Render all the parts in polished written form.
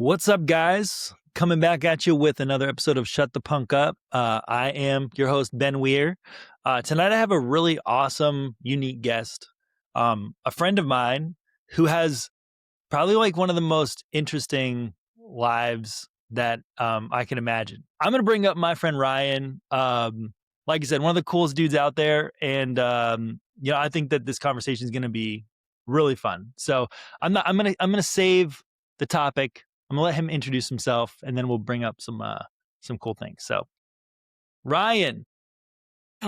What's up, guys? Coming back at you with another episode of Shut the Punk Up. I am your host, Ben Weir. Tonight, I have a really awesome, unique guest, a friend of mine who has probably like one of the most interesting lives that I can imagine. I'm going to bring up my friend Ryan. Like I said, one of the coolest dudes out there, and I think that this conversation is going to be really fun. So I'm gonna save the topic. I'm gonna let him introduce himself, and then we'll bring up some cool things. So, Ryan,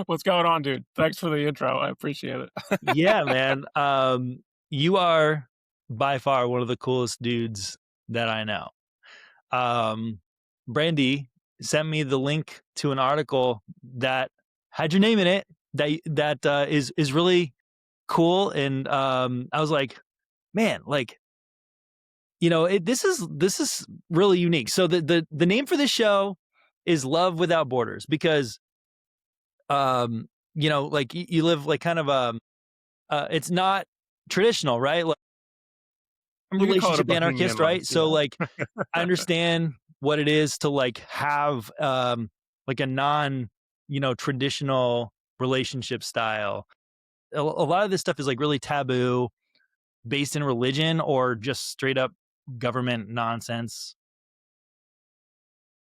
What's going on, dude? Thanks for the intro. I appreciate it. yeah, man, you are by far one of the coolest dudes that I know. Brandy sent me the link to an article that had your name in it. That is really cool, and I was like, man, like, this is really unique. So the name for this show is Love Without Borders because, like you live like kind of it's not traditional, right? Like, I'm a You could call it a relationship bohemian anarchist, life, right? you So know? like, I understand what it is to like have like a non traditional relationship style. A lot of this stuff is like really taboo, based in religion or just straight up government nonsense.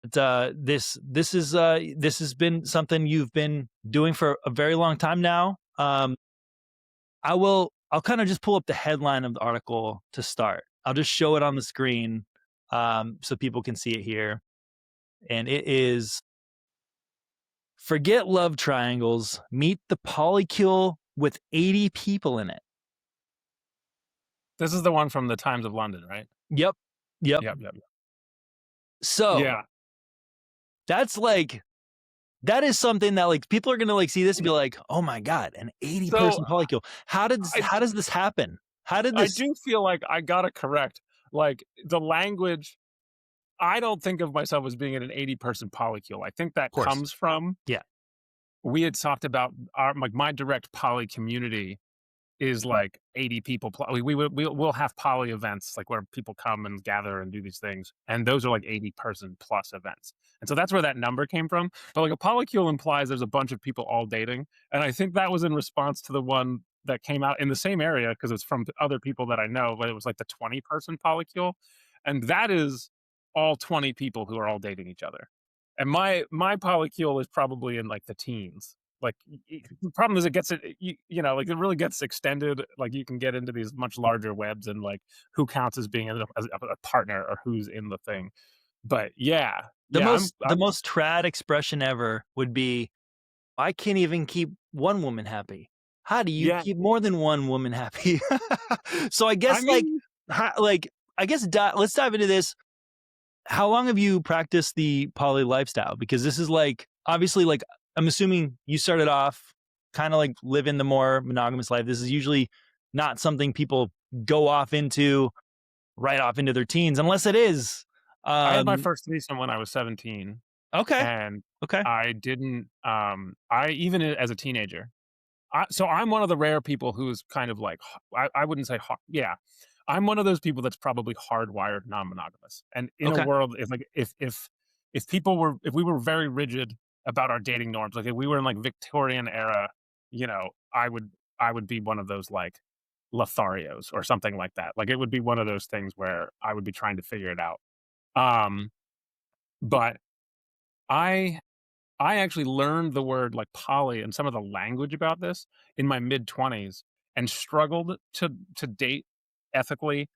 But this has been something you've been doing for a very long time now. I'll kind of just pull up the headline of the article to start. I'll just show it on the screen so people can see it here. And it is: Forget love triangles, meet the Polycule with 80 people in it. This is the one from the Times of London, right? Yep. Yep, yep. So Yeah. that's like, that is something that like people are gonna like see this and be like, oh my God, an 80 person So polycule. How does this happen? How did I this? do feel like I gotta correct, like, the language. I don't think of myself as being in an 80-person polycule. I think that Of course. comes from, Yeah. we had talked about my direct poly community is like 80 people. We'll have poly events like where people come and gather and do these things, and those are like 80-person plus events. And so that's where that number came from. But like a polycule implies there's a bunch of people all dating, and I think that was in response to the one that came out in the same area because it's from other people that I know. But it was like the 20-person polycule, and that is all 20 people who are all dating each other. And my polycule is probably in like the teens. Like, the problem is it gets it, like it really gets extended. Like you can get into these much larger webs and like who counts as being as a partner or who's in the thing. But yeah, The yeah, I'm most trad expression ever would be, I can't even keep one woman happy. How do you yeah. keep more than one woman happy? So I I guess mean, let's dive into this. How long have you practiced the poly lifestyle? Because this is like, obviously, like, I'm assuming you started off kind of like living the more monogamous life. This is usually not something people go off into right off into their teens, unless it is. I had my Um, first threesome when I was 17, okay. and Okay. I didn't. I even as a teenager. So I'm one of the rare people who's kind of like, I wouldn't say yeah, I'm one of those people that's probably hardwired non-monogamous. And in a Okay. world, if we were very rigid about our dating norms, like if we were in like Victorian era, I would be one of those like Lotharios or something like that. Like it would be one of those things where I would be trying to figure it out. Um, but I I actually learned the word like poly and some of the language about this in my mid-20s and struggled to date ethically,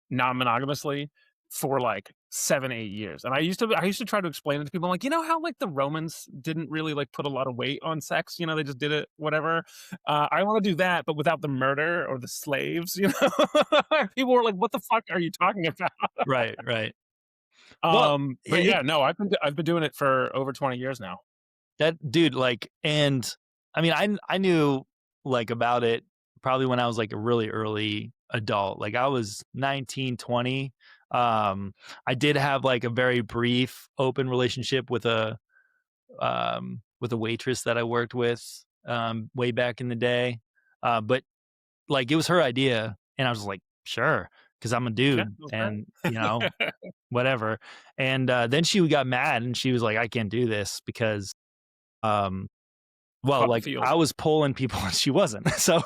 non-monogamously for like 7, 8 years. And I used to try to explain it to people like, how like the Romans didn't really like put a lot of weight on sex, they just did it whatever. I want to do that, but without the murder or the slaves. People were like, what the fuck are you talking about? Right. Right. Well, But it, yeah, no, I've been doing it for over 20 years now. that dude, like, and I mean, I knew like about it probably when I was like a really early adult. Like I was 19, 20. I did have like a very brief open relationship with a waitress that I worked with way back in the day. But like it was her idea, and I was like, sure. because I'm a Yeah, dude, and whatever. And then she got mad and she was like, I can't do this because um well, caught the like I feels was pulling people and she wasn't. So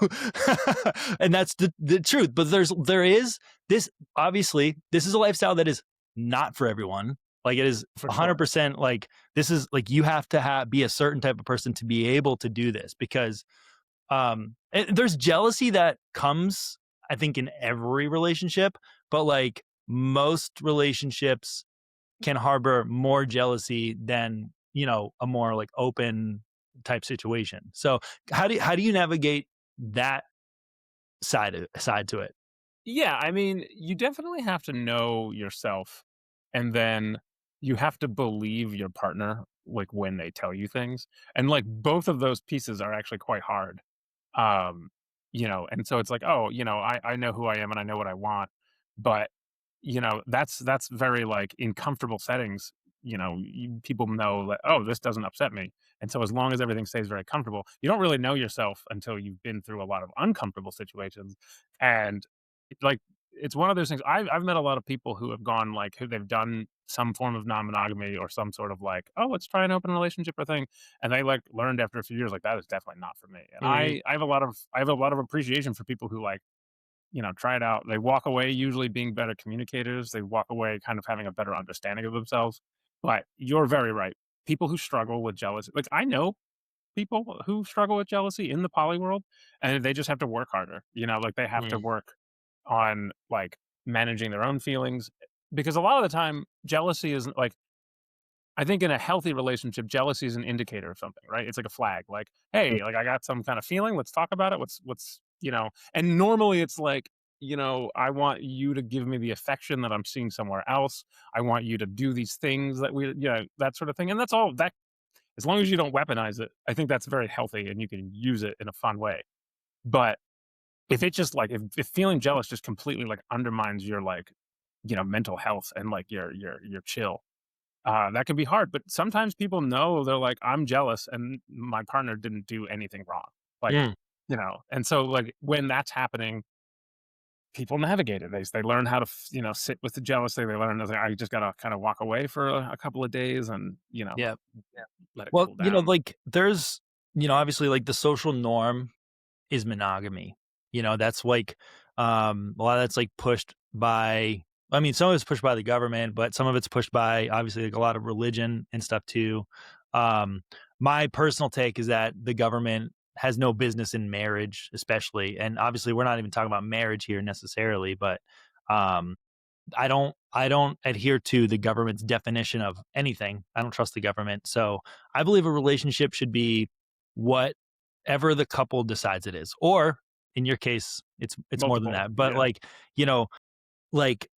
and that's the truth. But there is this, obviously this is a lifestyle that is not for everyone. Like it is for sure. 100% like this is like you have to be a certain type of person to be able to do this because there's jealousy that comes, I think, in every relationship, but like most relationships can harbor more jealousy than a more like open type situation. So how do you navigate that side to it? Yeah, I mean, you definitely have to know yourself, and then you have to believe your partner, like, when they tell you things, and, like, both of those pieces are actually quite hard. Um, and so it's like, "Oh, I know who I am and I know what I want," but, that's very, like, in comfortable settings, people know that, "Oh, this doesn't upset me," and so as long as everything stays very comfortable, you don't really know yourself until you've been through a lot of uncomfortable situations, and, like, it's one of those things. I've met a lot of people who have gone, like, who they've done some form of non-monogamy or some sort of, like, "Oh, let's try an open relationship or thing," and they, like, learned after a few years, like, that is definitely not for me. And Mhm. I have a lot of appreciation for people who, like, try it out. They walk away usually being better communicators. They walk away kind of having a better understanding of themselves. But you're very right. People who struggle with jealousy, like, I know people who struggle with jealousy in the poly world, and they just have to work harder. Like, they have to Mm. work on, like, managing their own feelings, because a lot of the time jealousy isn't like, I think in a healthy relationship, jealousy is an indicator of something, right? It's like a flag, like, Mm. "Hey, like, I got some kind of feeling. Let's talk about it. And normally it's like, I want you to give me the affection that I'm seeing somewhere else. I want you to do these things that sort of thing. And that's all that, as long as you don't weaponize it, I think that's very healthy and you can use it in a fun way. But if it just like, if feeling jealous just completely like undermines your like, mental health and like your chill, that can be hard, but sometimes people know, they're like, "I'm jealous and my partner didn't do anything wrong." Like, Mm. and so, like, when that's happening, people navigate it. They learn how to, sit with the jealousy. They learn that I just gotta kinda walk away for a couple of days and, Yeah. let it Well, cool down. like there's, obviously like the social norm is monogamy. That's like a lot of that's like pushed by, I mean, some of it's pushed by the government, but some of it's pushed by obviously like a lot of religion and stuff too. Um my personal take is that the government has no business in marriage, especially. And obviously we're not even talking about marriage here necessarily, but um I don't adhere to the government's definition of anything. I don't trust the government. So I believe a relationship should be whatever the couple decides it is. Or in your case, it's more than Multiple, that. But yeah. like, like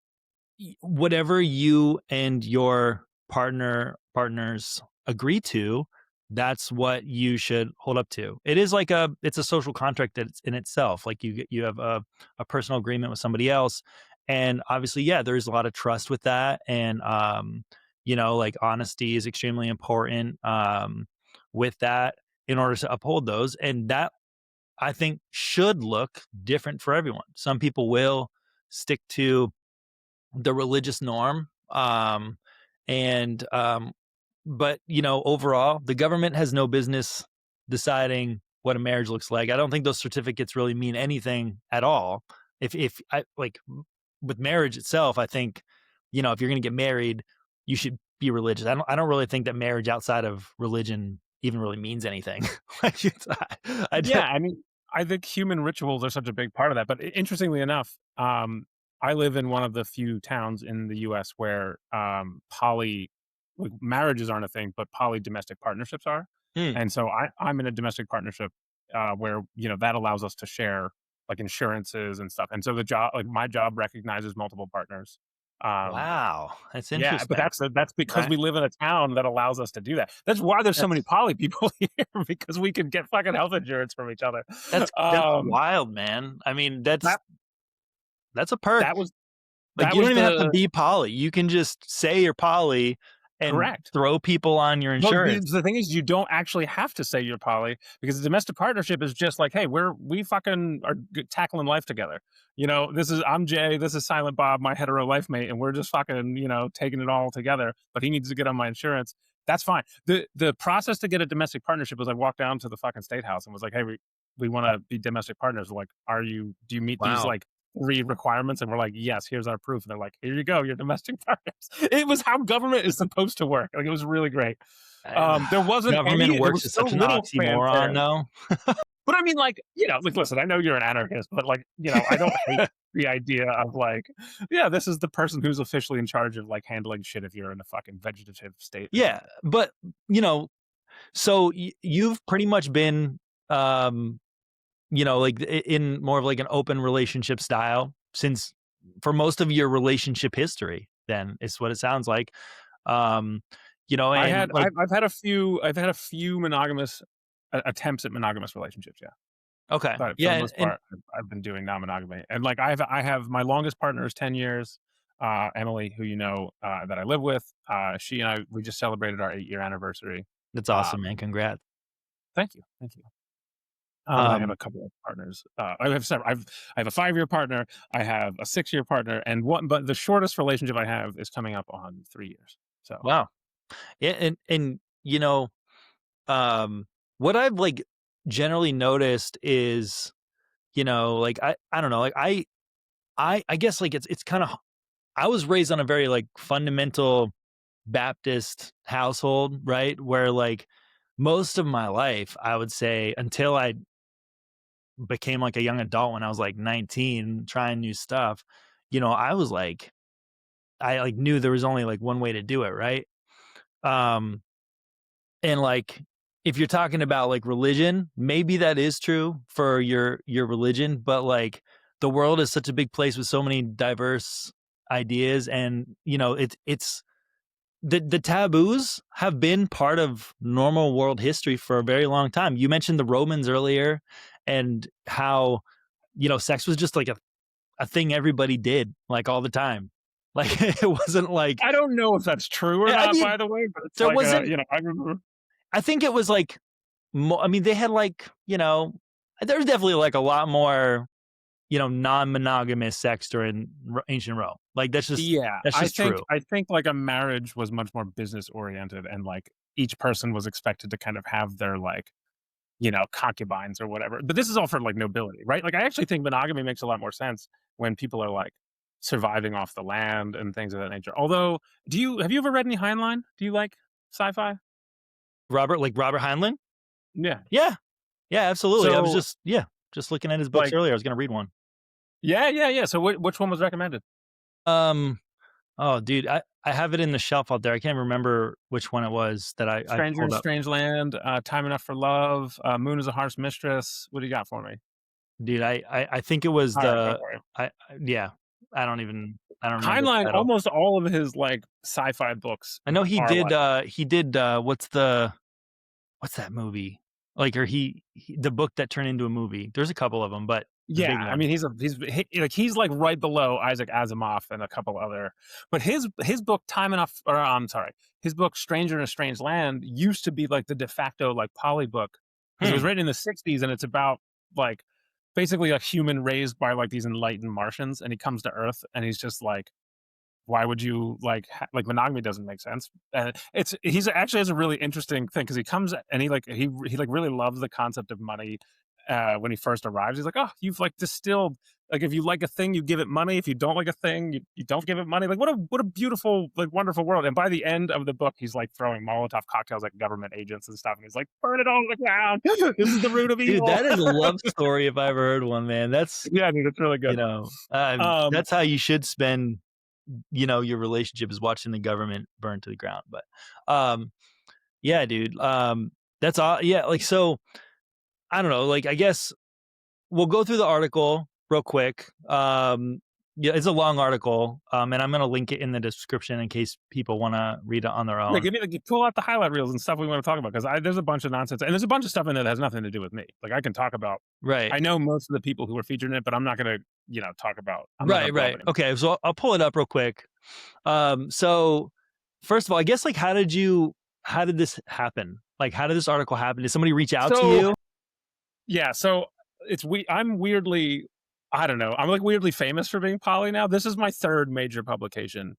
whatever you and your partners agree to, that's what you should hold up to. It is like it's a social contract that's in itself. Like you have a personal agreement with somebody else, and obviously, yeah, there's a lot of trust with that, and like honesty is extremely important with that in order to uphold those, and that I think should look different for everyone. Some people will stick to the religious norm. And but overall, the government has no business deciding what a marriage looks like. I don't think those certificates really mean anything at all. If I like with marriage itself, I think, if you're gonna get married, you should be religious. I don't really think that marriage outside of religion even really means anything. Like I Yeah, don't. I mean, I think human rituals are such a big part of that, but interestingly enough, I live in one of the few towns in the US where, like, marriages aren't a thing, but poly domestic partnerships are, Hmm. and so I'm in a domestic partnership, where, that allows us to share, like, insurances and stuff, and so the job like, my job recognizes multiple partners. Um, Wow, that's yeah, but interesting. that's because Right. we live in a town that allows us to do that. That's why there's so many That's poly people here, because we can get fucking health insurance from each other. that's Um, wild, man. I mean, that's that that's a perk. that was Like, that you don't was even have to the be poly. You can just say you're poly and Correct. throw people on your Well, insurance. the thing is, you don't actually have to say you're poly, because a domestic partnership is just like, hey, we fucking are tackling life together. I'm Jay, this is Silent Bob, my hetero life mate, and we're just fucking, taking it all together. But he needs to get on my insurance. That's fine. The process to get a domestic partnership was I walked down to the fucking state house and was like, hey, we want to be domestic partners. Like, do you meet these Wow. like 3 requirements? And we're like, yes, here's our proof. And they're like, here you go, you're domestic partners. It was how government is supposed to work. Like, it was really great. There wasn't Government there works was is so such an little oxymoron, fanfare. though. But I mean, like, like, listen, I know you're an anarchist, but like, I don't hate the idea of like, yeah, this is the person who's officially in charge of like handling shit if you're in a fucking vegetative state or Yeah, something. but so you've pretty much been, like in more of like an open relationship style since for most of your relationship history. Then is what it sounds like. Um, and like I've had a few monogamous attempts at monogamous relationships. Yeah. okay, But for yeah, the most part, I've been doing non-monogamy, and like I have my longest partner is 10 years. Emily, who that I live with, she and we just celebrated our 8-year anniversary. that's awesome, man. Um, Congrats. Thank you, thank you. And I have Um, a couple of partners. I have several. I have a 5-year partner. I have a 6-year partner, and but the shortest relationship I have is coming up on 3 years. So wow, yeah, and what I've like generally noticed is, like I don't know, like I guess like it's kind of I was raised on a very like fundamental Baptist household, right? Where like most of my life, I would say until I became like a young adult when I was like 19, trying new stuff, I was like, I like knew there was only like one way to do it, right? Um, and like if you're talking about like religion, maybe that is true for your religion, but like the world is such a big place with so many diverse ideas, and it's the taboos have been part of normal world history for a very long time. You mentioned the Romans earlier and how, sex was just like a thing everybody did like all the time. Like it wasn't like I don't know if that's true or I not, mean, by the way, but it's there like wasn't I remember. I think it was like I mean, they had like, there's definitely like a lot more, non-monogamous sex during ancient Rome. Like Yeah, that's just true. I think like a marriage was much more business oriented, and like each person was expected to kind of have their like, concubines or whatever. But this is all for like nobility, right? Like I actually think monogamy makes a lot more sense when people are like surviving off the land and things of that nature. Although, have you ever read any Heinlein? Do you like sci-fi? Robert Heinlein? Yeah. Yeah. Yeah, absolutely. I was So just looking at his books like, earlier. I was gonna read one. yeah. So which one was recommended? Um, oh, dude, I have it in the shelf out there. I can't remember which one it was that I Stranger in pulled up. Strange Land, Time Enough for Love, Moon is a Harsh Mistress. What do you got for me? Dude, I think it was All right, go the for it. yeah. I don't remember the Heinlein, title. almost all of his like sci-fi books I know he are did like, what's that movie? Like or the book that turned into a movie. There's a couple of them, but the yeah. big I one. mean, he's like right below Isaac Asimov and a couple other. But his book Time Enough, or I'm sorry, his book Stranger in a Strange Land used to be like the de facto like poly book, because it was Hmm. written in the '60s, and it's about like basically a human raised by like these enlightened Martians, and he comes to Earth and he's just like, why would you like like monogamy doesn't make sense. And he's actually has a really interesting thing, because he comes and he like really loves the concept of money. When he first arrives, he's like, oh, you've like distilled, like if you like a thing you give it money, if you don't like a thing you don't give it money. Like what a beautiful, like wonderful world. And by the end of the book, he's like throwing Molotov cocktails at government agents and stuff, and he's like, burn it all to the ground. This is the root of Dude, evil. that is a love story if I ever heard one, man. That's Yeah, dude, it's really good. um that's how you should spend, your relationship is watching the government burn to the ground. But yeah, dude. That's all. Yeah, like so. I don't know. Like I guess we'll go through the article real quick. Yeah, it's a long article, and I'm gonna link it in the description in case people want to read it on their Yeah, own. give me pull out the highlight reels and stuff we want to talk about, because there's a bunch of nonsense, and there's a bunch of stuff in there that has nothing to do with me. Like I can talk about. Right. I know most of the people who are featured in it, but I'm not gonna talk about. I'm not gonna Right. blow up Right. anymore. Okay. So I'll pull it up real quick. So first of all, I guess, like, how did this happen? Like, how did this article happen? Did somebody reach out to So you? yeah, so I'm weirdly, I don't know, I'm like weirdly famous for being poly now. This is my third major publication,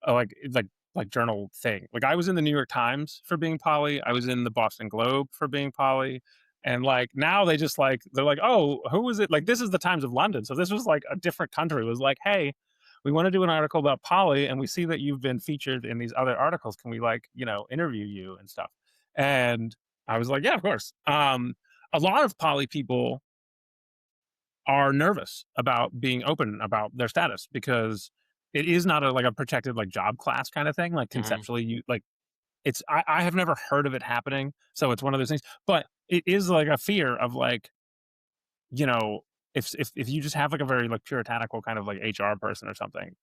like journal thing. Like I was in the New York Times for being poly. I was in the Boston Globe for being poly. And like now they just like they're like, oh, who was it? Like this is the Times of London. So this was like a different country. It was like, hey, we want to do an article about poly, and we see that you've been featured in these other articles. Can we like, interview you and stuff? And I was like, yeah, of course. A lot of poly people are nervous about being open about their status because it is not like a protected like job class kind of thing. Like Mhm. conceptually, you like I have never heard of it happening, so it's one of those things. But it is like a fear of like, you know, if you just have like a very like puritanical kind of like HR person or something,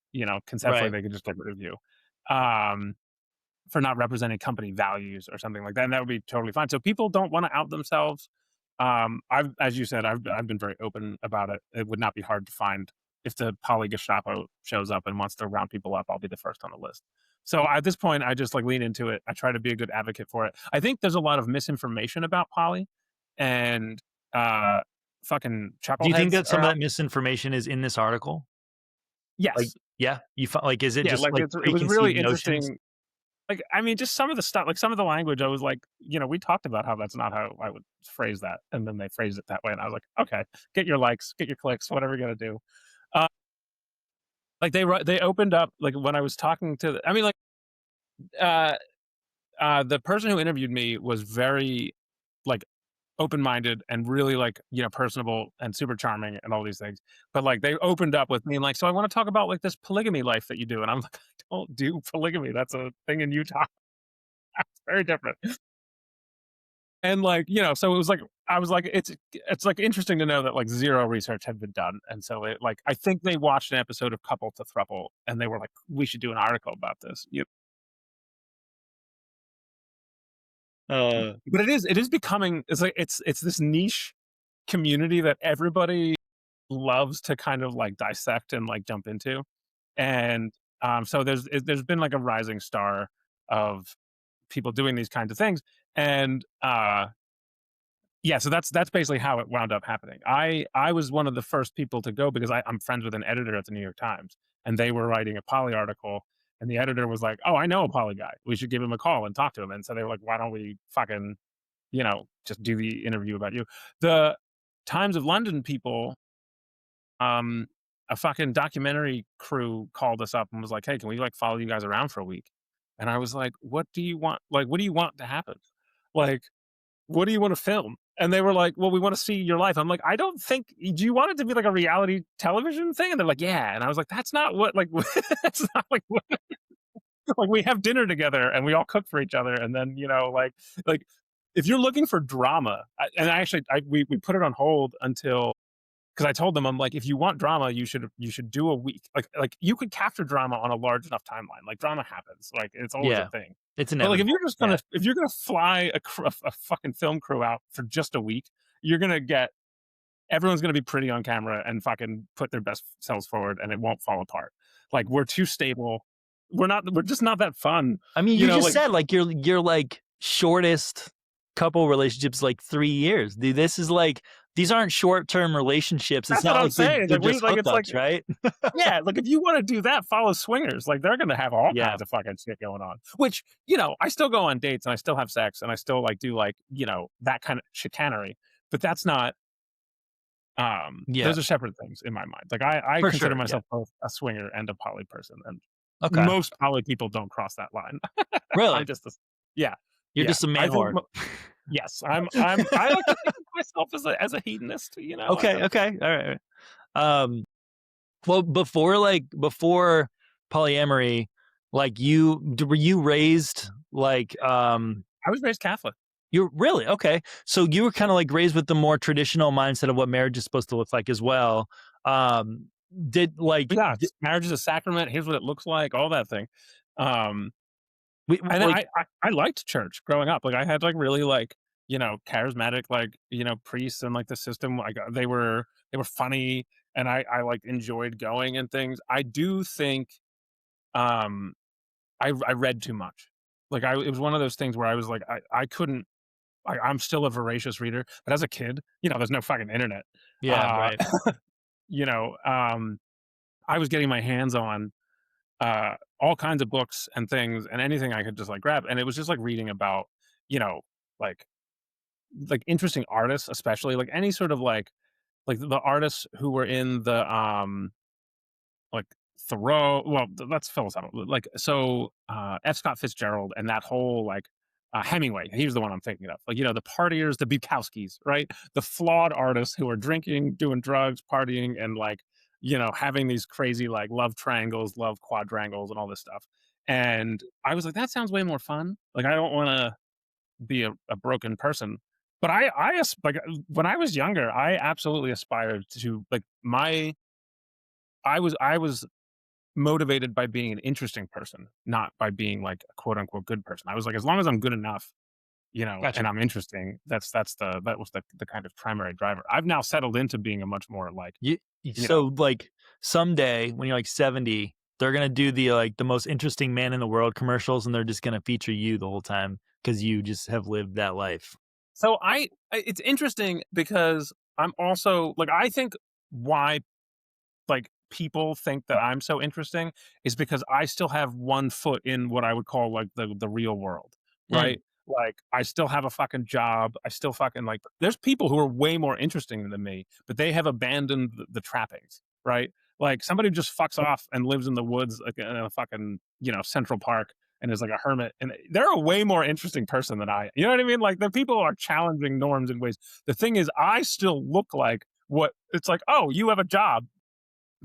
conceptually Right. they could just get rid of you. Um, for not representing company values or something like that, and that would be totally fine. So people don't want to out themselves. I've, as you said, I've been very open about it. It would not be hard to find if the poly Gestapo shows up and wants to round people up. I'll be the first on the list. So at this point, I just like lean into it. I try to be a good advocate for it. I think there's a lot of misinformation about poly, and uh, fucking Do you think chuckleheads that are some of out. that misinformation is in this article? Like, Yes, yeah, like, is it yeah, just, like like, it was really preconceived notions? interesting. Like, I mean, just some of the stuff, like some of the language, I was like, we talked about how that's not how I would phrase that, and then they phrased it that way, and I was like, okay, get your likes, get your clicks, whatever you're gonna do. Uh, like they opened up like when I was talking to, I mean, like uh, the person who interviewed me was very like open-minded and really like personable and super charming and all these things. But like they opened up with me and like, so I want to talk about like this polygamy life that you do, and I'm like, I don't do polygamy. That's a thing in Utah. It's very different. And like, so it was like I was like, it's like interesting to know that like zero research had been done. And so it like I think they watched an episode of Couple to Thruple and they were like, we should do an article about this. Uh, But it is becoming it's like it's this niche community that everybody loves to kind of like dissect and like jump into. And so there's been like a rising star of people doing these kinds of things. And yeah, so that's basically how it wound up happening. I was one of the first people to go because I'm friends with an editor at the New York Times, and they were writing a poly article, and the editor was like, "Oh, I know a poly guy. We should give him a call and talk to him." And so they were like, "Why don't we fucking, just do the interview about you?" The Times of London people, um, a fucking documentary crew called us up and was like, "Hey, can we like follow you guys around for a week?" And I was like, "What do you want? Like, what do you want to happen? Like, what do you want to film?" And they were like, well, we want to see your life. I'm like, I don't think, do you want it to be like a reality television thing? And they're like, yeah. And I was like, that's not what, like, that's not like, what, like we have dinner together and we all cook for each other. And then, like if you're looking for drama, and actually, we put it on hold until, because I told them, I'm like, if you want drama, you should do a week. Like you could capture drama on a large enough timeline. Like drama happens. Like it's always a yeah, thing. it's But like inevitable. Yeah. if you're gonna fly a fucking film crew out for just a week, you're gonna get everyone's gonna be pretty on camera and fucking put their best selves forward, and it won't fall apart. Like we're too stable. We're just not that fun. I mean, you just Like said, like, your, like, shortest couple relationships, like, 3 years. Dude, this is, like, these aren't short-term relationships. It's that's what not I'm like saying. they're Like just it's like hookups, right? yeah, like if you want to do that, follow swingers. Like they're gonna have all Yeah, kinds of fucking shit going on. Which, I still go on dates and I still have sex and I still like do like, that kind of chicanery. But that's not yeah, those are separate things in my mind. Like I for consider sure, yeah. myself both a swinger and a poly person. And Okay. most poly people don't cross that line. I'm Really? just a, yeah. You're Yeah. just a I man think whore. yes, I like to think of myself as a hedonist, Okay, okay, alright, um, well, before polyamory, like, were you raised, like, I was raised Catholic. you're really? Okay. So you were kinda, like, raised with the more traditional mindset of what marriage is supposed to look like as well. Um, did, like, Yeah, di marriage is a sacrament. Here's what it looks like, all that thing. Um we And like I liked church growing up. Like, I had, like, really, like, charismatic, like, priests and, like, the system, like, they were funny, and like, enjoyed going and things. I do think, um, I read too much. Like, it was one of those things where I was like, I couldn't I'm still a voracious reader, but as a kid, there's no fucking internet. Yeah, Uh, right. you know, um, I was getting my hands on all kinds of books and things and anything I could just like grab. And it was just like reading about, you know, like interesting artists, especially like any sort of like the artists who were in the like Thoreau. Well, that's philosophical. Like so, F. Scott Fitzgerald and that whole like Hemingway. He's the one I'm thinking of. Like the partiers, the Bukowskis, right? The flawed artists who are drinking, doing drugs, partying, and like having these crazy like love triangles, love quadrangles, and all this stuff. And I was like, that sounds way more fun. Like I don't want to be a broken person. But like when I was younger, I absolutely aspired to like I was motivated by being an interesting person, not by being like a quote unquote good person. I was like, as long as I'm good enough, Gotcha. and I'm interesting, that was the kind of primary driver. I've now settled into being a much more like, you know, So like someday when you're like 70, they're gonna do the most interesting man in the world commercials, and they're just gonna feature you the whole time because you just have lived that life. so it's interesting because I'm also like, I think why like people think that I'm so interesting is because I still have one foot in what I would call like the real world, Mm, right? Like I still have a fucking job. I still fucking like there's people who are way more interesting than me, but they have abandoned the trappings, right? Like somebody who just fucks off and lives in the woods like in a fucking, Central Park and is like a hermit and they're a way more interesting person than I. You know what I mean? Like the people are challenging norms in ways. The thing is I still look like what it's like, oh, you have a job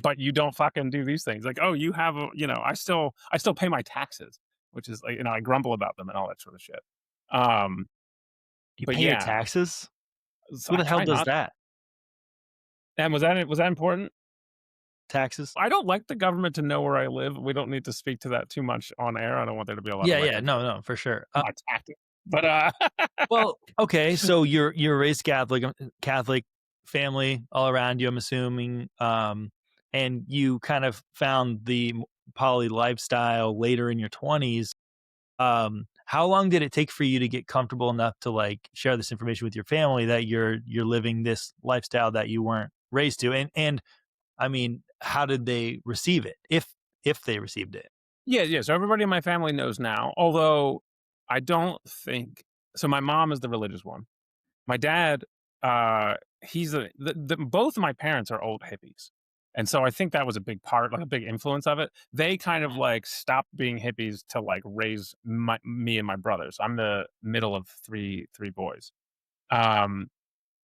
but you don't fucking do these things. Like, oh, you have a, I still pay my taxes, which is like, I grumble about them and all that sort of shit. Um, you but pay your yeah, taxes? so Who I the hell try does not. that? And was that important? Taxes? I don't like the government to know where I live. We don't need to speak to that too much on air. I don't want there to be a lot of Yeah, yeah, record no, no, for sure. of my tactics. But Well, okay, so you're raised Catholic, Catholic family all around you, I'm assuming, and you kind of found the poly lifestyle later in your 20s. How long did it take for you to get comfortable enough to like share this information with your family that you're living this lifestyle that you weren't raised to? And I mean, how did they receive it? If they received it? yeah, yeah. So everybody in my family knows now. Although I don't think so. My mom is the religious one. My dad, he's both of my parents are old hippies. And so I think that was a big part, like a big influence of it. They kind of like stopped being hippies to like raise me and my brothers. I'm the middle of three boys. Um,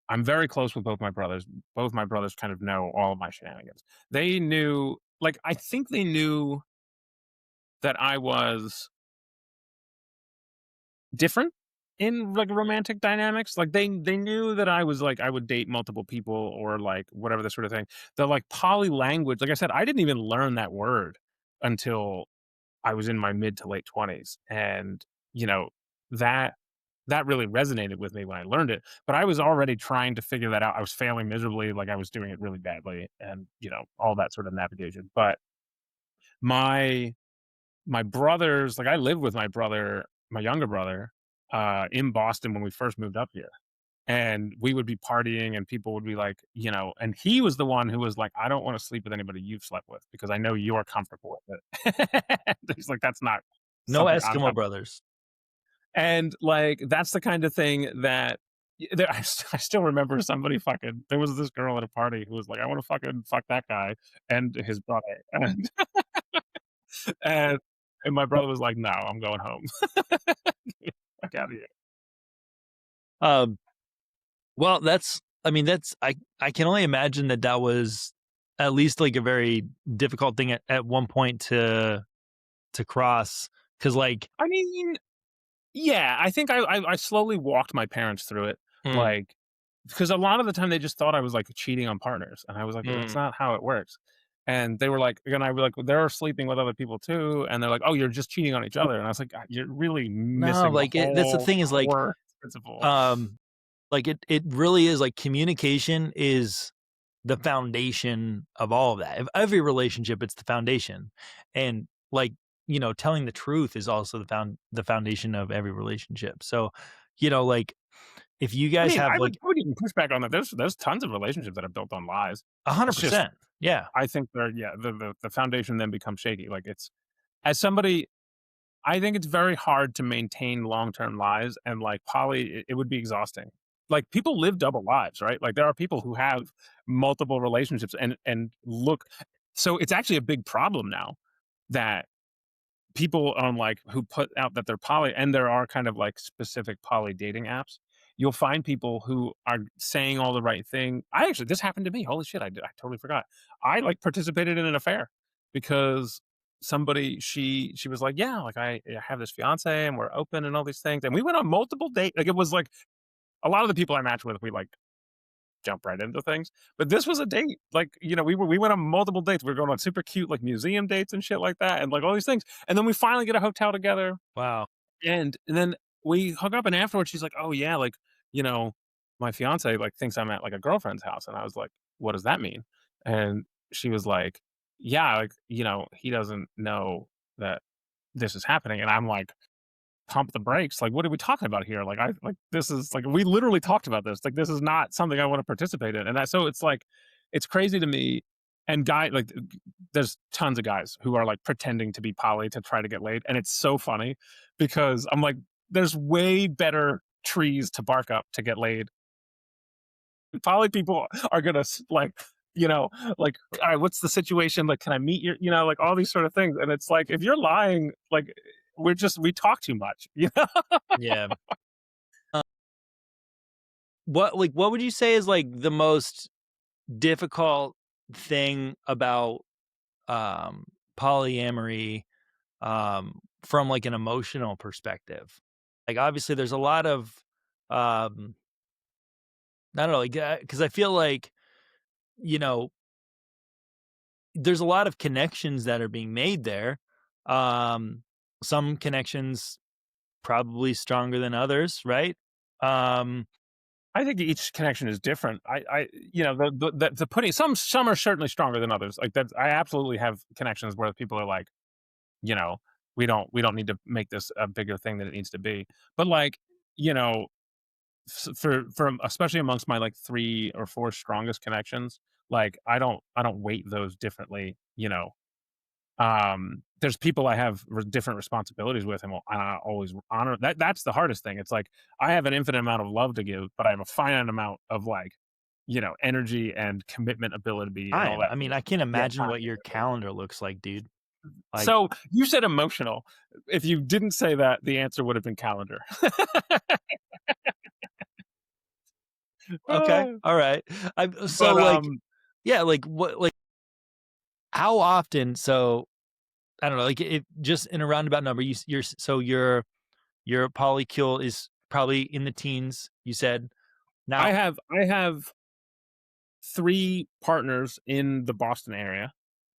I'm very close with both my brothers. Both my brothers kind of know all of my shenanigans. They knew, like, I think they knew that I was different in like romantic dynamics. Like they knew that I was like I would date multiple people or like whatever the sort of thing. The like poly language, like I said, I didn't even learn that word until I was in my mid to late 20s. And you know, that that really resonated with me when I learned it. But I was already trying to figure that out. I was failing miserably, like I was doing it really badly and all that sort of navigation. But my my brothers, like I lived with my brother, my younger brother, in Boston when we first moved up here. And we would be partying and people would be like, and he was the one who was like, I don't want to sleep with anybody you've slept with because I know you're comfortable with it. He's like, that's not No something I'm Eskimo brothers. and like that's the kind of thing that I still remember somebody fucking there was this girl at a party who was like, I want to fucking fuck that guy and his brother. And and my brother was like, "No, I'm going home. Fuck out of here." Um, well, that's I mean, that's I can only imagine that that was at least like a very difficult thing at one point to cross because like I mean, yeah, I think I slowly walked my parents through it, mm, like, because a lot of the time they just thought I was, like, cheating on partners, and I was like, "That's mm, not how it works." And they were like and I was like, "Well, they're sleeping with other people too," and they're like, "Oh, you're just cheating on each other," and I was like, "You're really no, missing the like that's the whole thing is core principle." um like it really is like communication is the foundation of all of that. Of every relationship, it's the foundation. And like telling the truth is also the foundation of every relationship. So, like if you I guys mean, have like I would even push back on that. There's tons of relationships that are built on lies. It's just 100%. Yeah. I think they're yeah, the foundation then becomes shaky. Like it's as somebody I think it's very hard to maintain long-term lives and like it would be exhausting. Like people live double lives, right? Like there are people who have multiple relationships and look so it's actually a big problem now that people on like who put out that they're poly and there are kind of like specific poly dating apps. You'll find people who are saying all the right thing. I actually this happened to me. Holy shit, I totally forgot. I like participated in an affair because somebody she was like, "Yeah, like I have this fiance and we're open and all these things." And we went on multiple dates. Like it was like a lot of the people I matched with, we like jump right into things. But this was a date. Like, we went on multiple dates. We were going on super cute like museum dates and shit like that and like all these things. And then we finally get a hotel together Wow. and then we hung up and afterwards she's like, "Oh yeah, like, you know, my fiance like thinks I'm at like a girlfriend's house." And I was like, "What does that mean?" And she was like, "Yeah, like, he doesn't know that this is happening." And I'm like, pump the brakes. Like, what are we talking about here? Like, this is like, we literally talked about this. Like, this is not something I want to participate in. So it's like, it's crazy to me. And there's tons of guys who are like pretending to be poly to try to get laid. And it's so funny because I'm like, there's way better trees to bark up to get laid. Poly people are going to you know, like, all right, what's the situation? Like, can I meet like all these sort of things. And it's like, if you're lying, like, we talk too much, Yeah. What would you say is like the most difficult thing about um polyamory from like an emotional perspective? Like obviously there's a lot of um I don't know, like because I feel like, you know, there's a lot of connections that are being made there. Um some connections probably stronger than others, right? Um I think each connection is different. The putting some are certainly stronger than others. Like that, I absolutely have connections where people are like, you know, we don't need to make this a bigger thing than it needs to be. But like, you know, from especially amongst my like 3 or 4 strongest connections, like I don't weight those differently. There's people I have different responsibilities with, and I always honor that. That's the hardest thing. It's like I have an infinite amount of love to give, but I have a finite amount of like, energy and commitment ability and all time. that. I mean, I can't Yeah, imagine time. what your calendar looks like, dude. Like, So you said emotional. If you didn't say that, the answer would have been calendar. okay, all right. So but like, yeah, like what, like how often? So I don't know, like it just in a roundabout number. So your polycule is probably in the teens. You said now. I have 3 partners in the Boston area,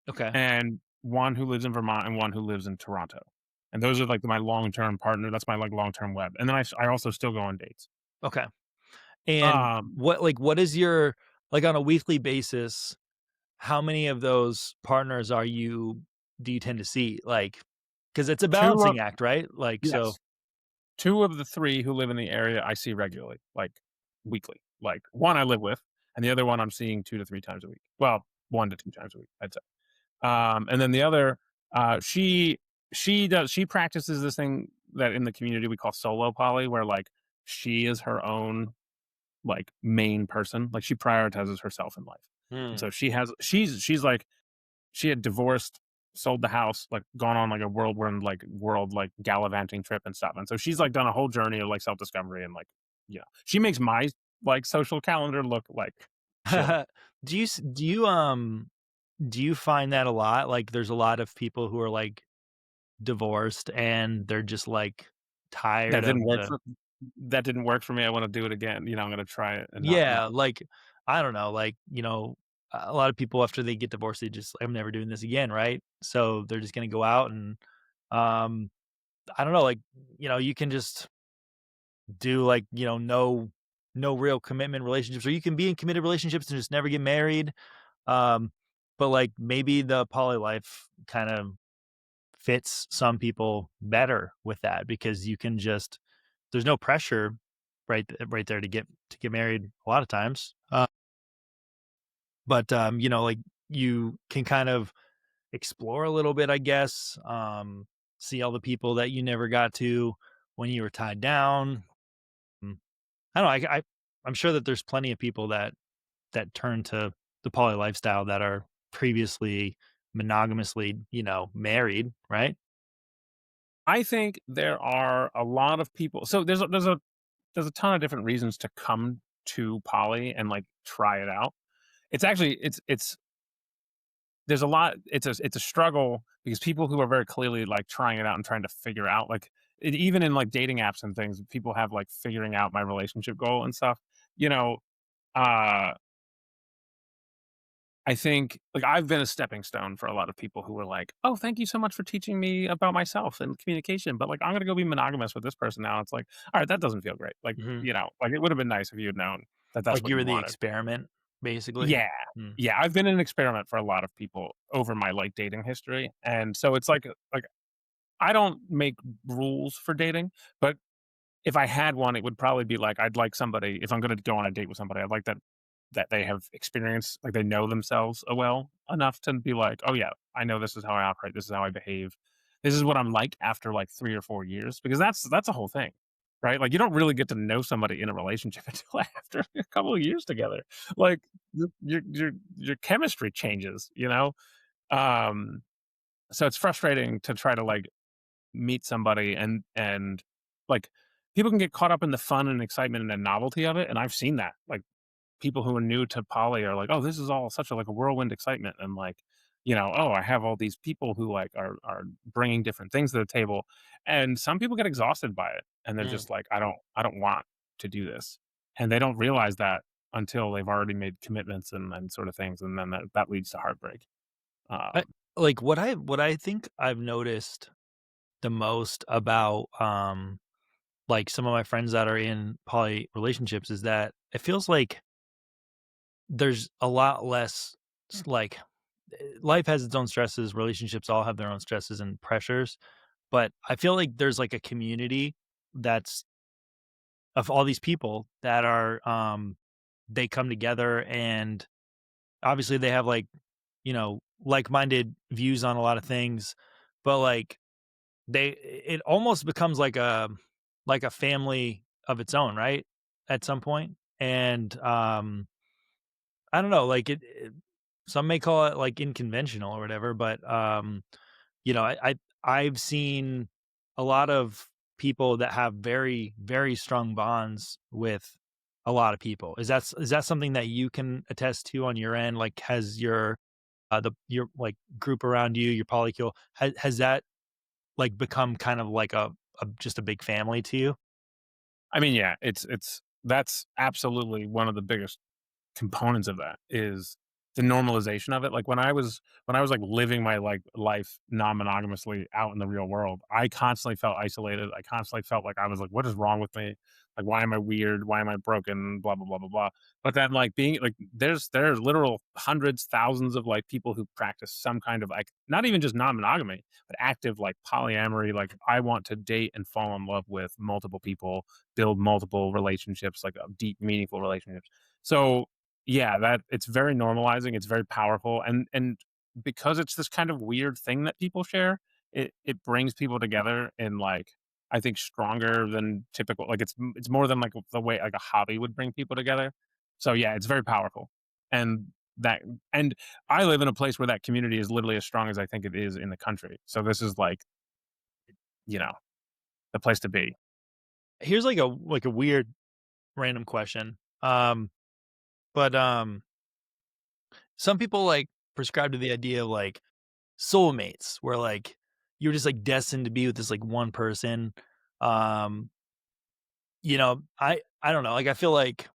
Okay, and 1 who lives in Vermont and 1 who lives in Toronto. And those are, like, my long-term partner that's my, like, long-term web. And then I also still go on dates. okay. And Um, what is your like on a weekly basis? How many of those partners do you tend to see? Like, because it's a 2 of balancing act, right? Like, so yes. 2 of the 3 who live in the area I see regularly, like, weekly. Like, 1 I live with, and the other one I'm seeing 2 to 3 times a week. Well, 1 to 2 times a week, I'd say. And then the other, she practices this thing that in the community we call solo poly, where like she is her own like main person. Like she prioritizes herself in life. And Hmm. so she's like she had divorced, sold the house, like gone on like a world like gallivanting trip and stuff. And so she's like done a whole journey of like self discovery and like she makes my like social calendar look like chill. Do you find that a lot? Like, there's a lot of people who are like divorced and they're just like That tired didn't of work the for that didn't work for me. I want to do it again. I'm gonna try it and not yeah, like I don't know, like a lot of people after they get divorced, they just I'm never doing this again, right? So they're just gonna go out and um I don't know, like you can just do like no real commitment relationships, or you can be in committed relationships and just never get married. Um, but like maybe the poly life kind of fits some people better with that because you can just there's no pressure right there to get married a lot of times. But you know, like you can kind of explore a little bit, I guess. See all the people that you never got to when you were tied down. Mm, I don't know. I'm sure that there's plenty of people that turn to the poly lifestyle that are previously monogamously, you know, married, right? I think there are a lot of people. So there's a ton of different reasons to come to poly and like try it out. It's actually it's there's a lot. It's a struggle because people who are very clearly like trying it out and trying to figure out like even in like dating apps and things, people have like figuring out my relationship goal and stuff. You know, uh, I think like I've been a stepping stone for a lot of people who were like, "Oh, thank you so much for teaching me about myself and communication." But like, I'm gonna go be monogamous with this person now. It's like, all right, that doesn't feel great. Like, Mhm. like it would have been nice if you had known that that's Like what you you were the wanted. experiment, basically. Yeah. Mm. Yeah, I've been an experiment for a lot of people over my, like, dating history, and so it's like, I don't make rules for dating, but if I had one, it would probably be like, I'd like somebody if I'm gonna go on a date with somebody, I'd like that they have experience, like, they know themselves, well enough to be like, "Oh, yeah, I know this is how I operate, this is how I behave. This is what I'm like after, like, 3 or 4 years," because that's a whole thing, right? Like, you don't really get to know somebody in a relationship until after a couple of years together. Like, your chemistry changes, you know? Um, so it's frustrating to try to, like, meet somebody and, like, people can get caught up in the fun and excitement and the novelty of it, and I've seen that. Like, people who are new to poly are like, "Oh, this is all such a, like, a whirlwind excitement," and, like, "Oh, I have all these people who, like, are bringing different things to the table," and some people get exhausted by it, and they're Mm. just like, I don't want to do this," and they don't realize that until they've already made commitments and sort of things, and then that leads to heartbreak. I Um like, what I think I've noticed the most about, like, some of my friends that are in poly relationships is that it feels like there's a lot less like, life has its own stresses, relationships all have their own stresses and pressures, but I feel like there's, like, a community that's of all these people that are, they come together and obviously they have, like, you know, like-minded views on a lot of things, but, like, it almost becomes like a family of its own, right? At some point, and, I don't know, like, some may call it, like, unconventional or whatever, but, you know, I've seen a lot of people that have very, very strong bonds with a lot of people. Is that something that you can attest to on your end? Like, has your, like, group around you, your polycule, has that, like, become kind of like a just a big family to you? I mean, yeah, it's that's absolutely one of the biggest components of that is the normalization of it. Like when I was like living my like life non-monogamously out in the real world, I constantly felt isolated. I constantly felt like I was like, what is wrong with me? Like, why am I weird? Why am I broken? Blah blah blah blah blah. But then like being like there's literal hundreds, thousands of like people who practice some kind of like not even just non-monogamy, but active like polyamory. Like I want to date and fall in love with multiple people, build multiple relationships, like deep, meaningful relationships. So yeah, that it's very normalizing, it's very powerful, and because it's this kind of weird thing that people share, it brings people together in, like, I think stronger than typical like, it's more than, like, the way, like, a hobby would bring people together. So, yeah, it's very powerful, and that and I live in a place where that community is literally as strong as I think it is in the country. So this is, like, you know, the place to be. Here's like a weird random question. But some people like prescribe to the idea of like soulmates, where like you're just like destined to be with this like one person. Um, you know, I don't know. Like I feel like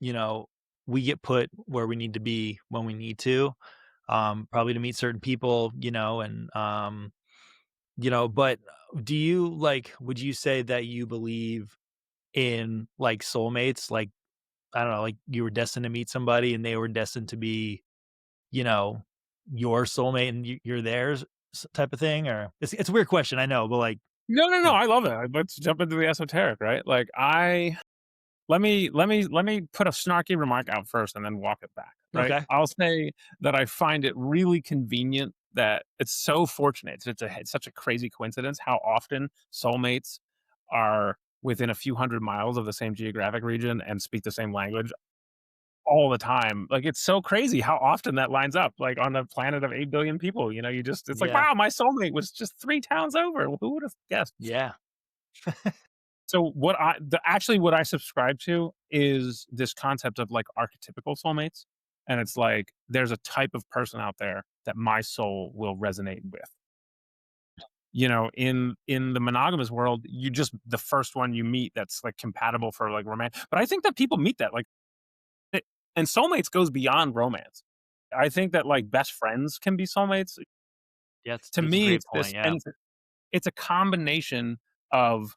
you know we get put where we need to be when we need to, probably to meet certain people. You know, and you know, but do you like? Would you say that you believe in like soulmates? Like I don't know, like you were destined to meet somebody and they were destined to be, you know, your soulmate and you're theirs? type of thing, or it's a weird question, I know, but like, No, yeah, I love it. Let's jump into the esoteric, right? Like let me put a snarky remark out first and then walk it back, right? okay, I'll say that I find it really convenient that it's so fortunate. It's such a crazy coincidence how often soulmates are within a few hundred miles of the same geographic region and speak the same language all the time. Like it's so crazy how often that lines up. Like on a planet of 8 billion people, you just it's like, yeah, wow, my soulmate was just 3 towns over. Who would have guessed? yeah, So what I subscribe to is this concept of like archetypical soulmates. And it's like there's a type of person out there that my soul will resonate with. In the monogamous world, you just the first one you meet that's like compatible for like romance. But I think that people meet that like it, and soulmates goes beyond romance. I think that like best friends can be soulmates. yeah. To That's a me, great it's point. this Yeah, and it's a combination of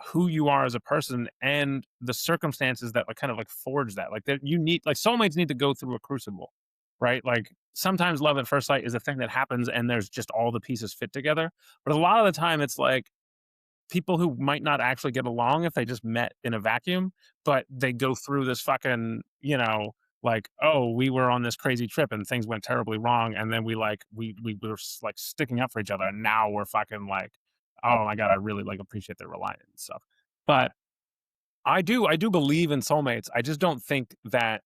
who you are as a person and the circumstances that like kind of like forge that. Like that you need like soulmates need to go through a crucible, right? Like sometimes love at first sight is a thing that happens and there's just all the pieces fit together. But a lot of the time it's like people who might not actually get along if they just met in a vacuum, but they go through this fucking, like, oh, we were on this crazy trip and things went terribly wrong. And then we were like sticking up for each other. And now we're fucking like, oh my God, I really like appreciate their reliance and stuff. But I do believe in soulmates. I just don't think that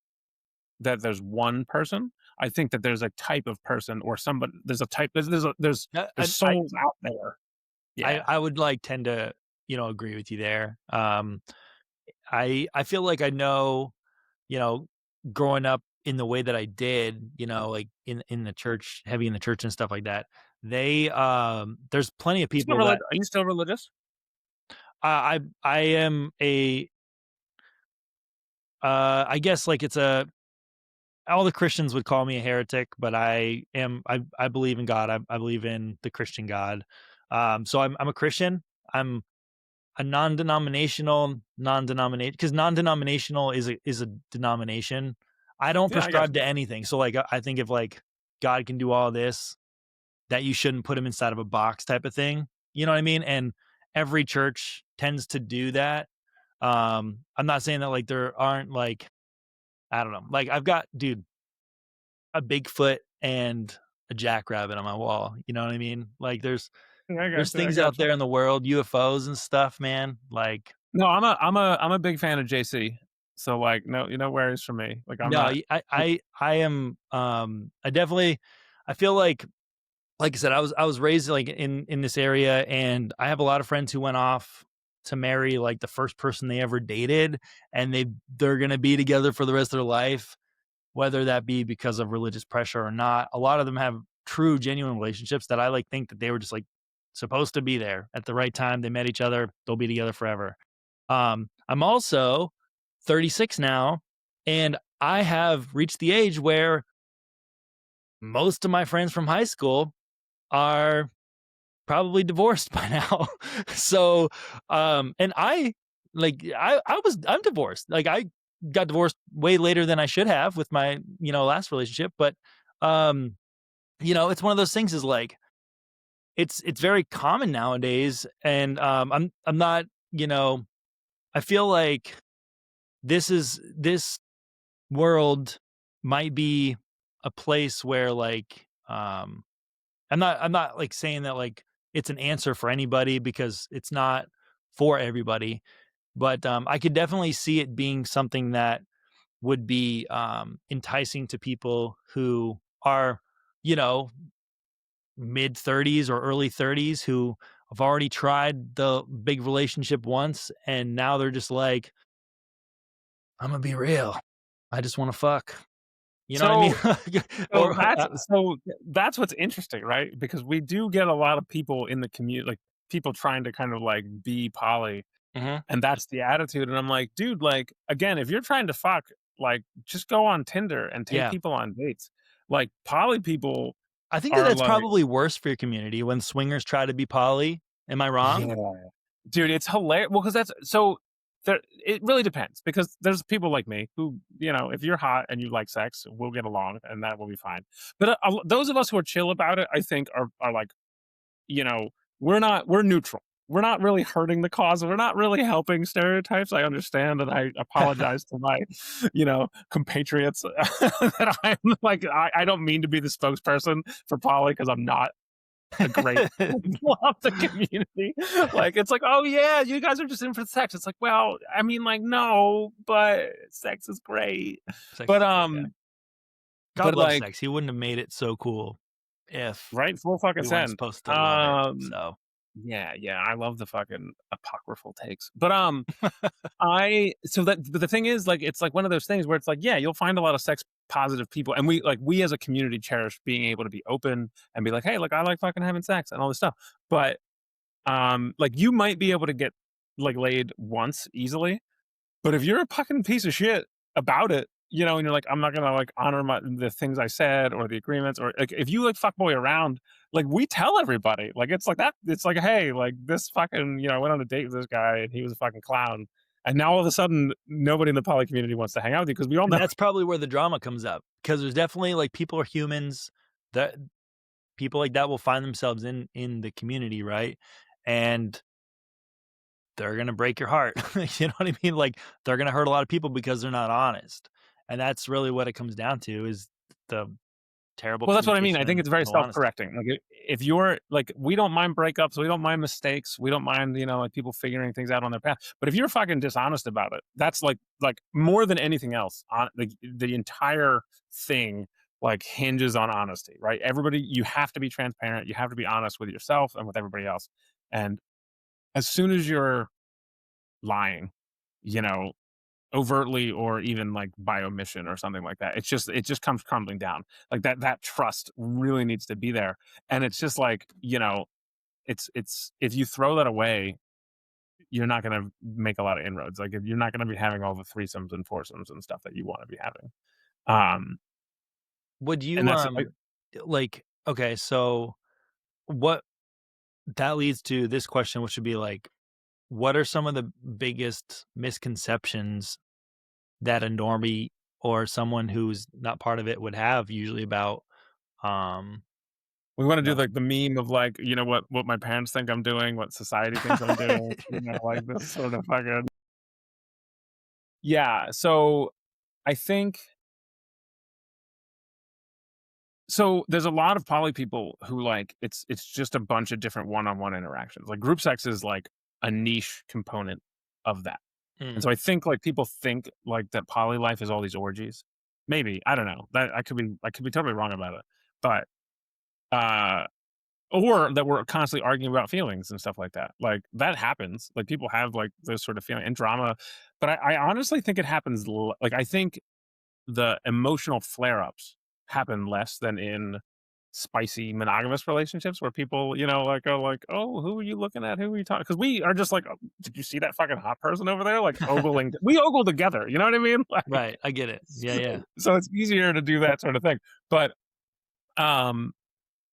there's one person. I think that there's a type of person or somebody, there's a type, Uh, there's souls out there. Yeah. I would like tend to agree with you there. I feel like I know, you know, growing up in the way that I did, like in the church, heavy in the church and stuff like that. There's plenty of people that Are you still religious? I am a I guess like it's a all the Christians would call me a heretic, but I believe in God. I believe in the Christian God. So I'm a Christian. I'm a non-denominational because non-denominational is a denomination. I don't Yeah, I got prescribe you. to anything. So like I think if like God can do all this, that you shouldn't put him inside of a box type of thing. You know what I mean? And every church tends to do that. I'm not saying that like there aren't like I don't know. Like I've got dude a Bigfoot and a jackrabbit on my wall. You know what I mean? Like Yeah, I there's got you. I things got out you. there in the world, UFOs and stuff, man. Like No, I'm a big fan of JC. So like, no worries for me. Like I'm no, not. I am I definitely I feel like I said, I was raised like in this area and I have a lot of friends who went off to marry like the first person they ever dated and they're gonna be together for the rest of their life, whether that be because of religious pressure or not. A lot of them have true, genuine relationships that I like think that they were just like supposed to be there at the right time. They met each other, they'll be together forever. I'm also 36 now, and I have reached the age where most of my friends from high school are probably divorced by now. So, and I'm divorced. Like I got divorced way later than I should have with my, last relationship. But, um, it's one of those things is like, it's very common nowadays. And, I'm not, I feel like this world might be a place where like, I'm not like saying that like it's an answer for anybody because it's not for everybody, but I could definitely see it being something that would be enticing to people who are, you know, mid 30s or early 30s who have already tried the big relationship once and now they're just like, I'm gonna be real. I just want to fuck. You know what I mean? So or that's what's interesting, right? Because we do get a lot of people in the community, like people trying to kind of like be poly, Mhm. and that's the attitude. And I'm like, dude, like again, if you're trying to fuck, like just go on Tinder and take Yeah. people on dates. Like poly people I think that are that's like, probably worse for your community when swingers try to be poly. Am I wrong? yeah, dude, it's hilarious. Well, because that's so. it really depends because there's people like me who, if you're hot and you like sex, we'll get along and that will be fine. But those of us who are chill about it, I think are like, you know, we're neutral. We're not really hurting the cause. We're not really helping stereotypes. I understand, and I apologize to my, compatriots that I'm like I don't mean to be the spokesperson for poly because I'm not a great of the community. Like it's like, oh yeah, you guys are just in for sex. It's like, well, I mean, like, no, but sex is great. Sex But is great, yeah. God but loves like sex. He wouldn't have made it so cool if right, full fucking we weren't send. supposed to love it. So Yeah, yeah, I love the fucking apocryphal takes. I so that but the thing is, like, it's like one of those things where it's like, yeah, you'll find a lot of sex positive people, and we as a community cherish being able to be open and be like, hey, look, I like fucking having sex and all this stuff. But like you might be able to get like laid once easily, but if you're a fucking piece of shit about it, and you're like, I'm not gonna like honor the things I said or the agreements, or like if you like fuckboy around, like we tell everybody, like it's like that. It's like, hey, like this fucking, I went on a date with this guy and he was a fucking clown, and now all of a sudden nobody in the poly community wants to hang out with you because we all and know. that's probably where the drama comes up because there's definitely like people are humans that people like that will find themselves in the community, right? And they're gonna break your heart. You know what I mean? Like they're gonna hurt a lot of people because they're not honest. And that's really what it comes down to is the terrible Well, that's what I mean. I communication think and it's very no honesty. self-correcting. Like, if you're like, we don't mind breakups, we don't mind mistakes, we don't mind, like people figuring things out on their path. But if you're fucking dishonest about it, that's like more than anything else. On the entire thing like hinges on honesty, right? Everybody, you have to be transparent. You have to be honest with yourself and with everybody else. And as soon as you're lying, you know, overtly or even like by omission or something like that. It just comes crumbling down. Like that trust really needs to be there. And it's just like, it's if you throw that away, you're not gonna make a lot of inroads. Like you're not gonna be having all the threesomes and foursomes and stuff that you want to be having. Um Would and you that's like okay, so what that leads to this question, which would be like, what are some of the biggest misconceptions that a normie or someone who's not part of it would have usually about um we want to do no. like the meme of like, what my parents think I'm doing, what society thinks I'm doing, like this sort of fucking. Yeah. So I think so there's a lot of poly people who like it's just a bunch of different one-on-one interactions. Like group sex is like a niche component of that. And Mm. so I think like people think like that poly life is all these orgies. Maybe, I don't know. That I could be totally wrong about it. But uh or that we're constantly arguing about feelings and stuff like that. Like that happens. Like people have like those sort of feeling and drama. But I honestly think it happens like I think the emotional flare-ups happen less than in spicy monogamous relationships where people, like are like, "Oh, who are you looking at? Who are you talking?" Because we are just like, "Oh, did you see that fucking hot person over there?" Like ogling. We ogle together. You know what I mean? Like, Right, I get it. Yeah, yeah. so it's easier to do that sort of thing. But um,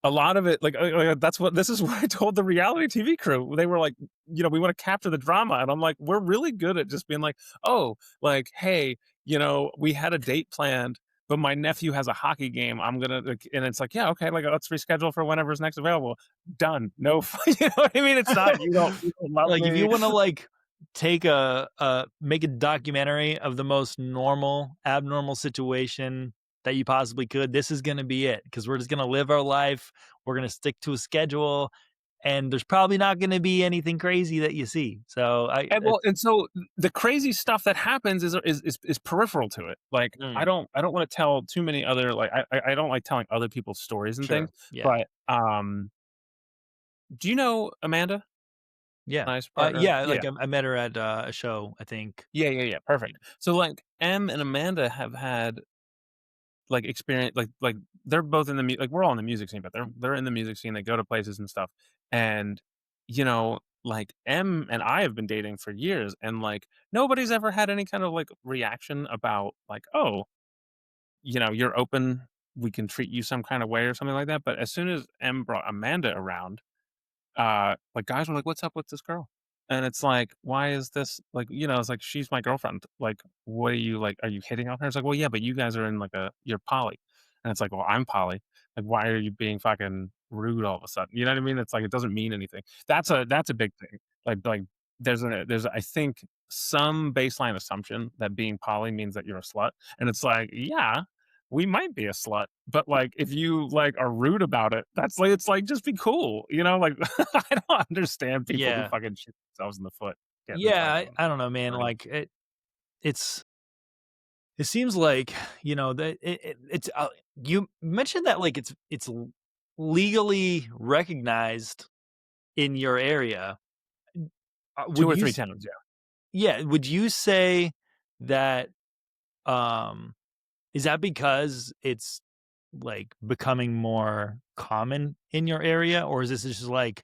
a lot of it, this is what I told the reality TV crew. They were like, we want to capture the drama, and I'm like, we're really good at just being like, oh, like, hey, we had a date planned, but my nephew has a hockey game. I'm gonna, like, and it's like, yeah, okay, like let's reschedule for whenever's next available. Done. No, you know what I mean? It's not you don't love Like if me. you want to like take make a documentary of the most normal abnormal situation that you possibly could, this is going to be it because we're just going to live our life, we're going to stick to a schedule, and there's probably not going to be anything crazy that you see. So I And well, it's and so the crazy stuff that happens is peripheral to it. Like I mm, don't I don't want to tell too many other like I don't like telling other people's stories and things. sure. Yeah. But do you know Amanda, Yeah. my partner? Yeah, Yeah, like I met her at a show, I think. yeah. Perfect. So like M and Amanda have had like experience like they're both in the like we're all in the music scene, but they're in the music scene. They go to places and stuff, and like M and I have been dating for years, and like nobody's ever had any kind of like reaction about like, oh, you're open, we can treat you some kind of way or something like that. But as soon as M brought Amanda around, like guys were like, what's up with this girl? And it's like, "Why is this?" Like, it's like, "She's my girlfriend." Like, "What are you like? Are you hitting on her?" It's like, "Well, yeah, but you guys are in like you're poly." And it's like, "Well, I'm poly. Like, why are you being fucking rude all of a sudden?" You know what I mean? It's like it doesn't mean anything. That's a big thing. Like there's I think some baseline assumption that being poly means that you're a slut. And it's like, yeah, we might be a slut, but like if you like are rude about it, that's like it's like just be cool, Like I don't understand people who Yeah. fucking shoot themselves in the foot getting Yeah, fucking I don't know, man, dirty. like, it's it seems like, that it's, you mentioned that, like, it's legally recognized in your area. Two Would or you three s towns, yeah. Yeah, would you say that, um is that because it's, like, becoming more common in your area, or is this just, like,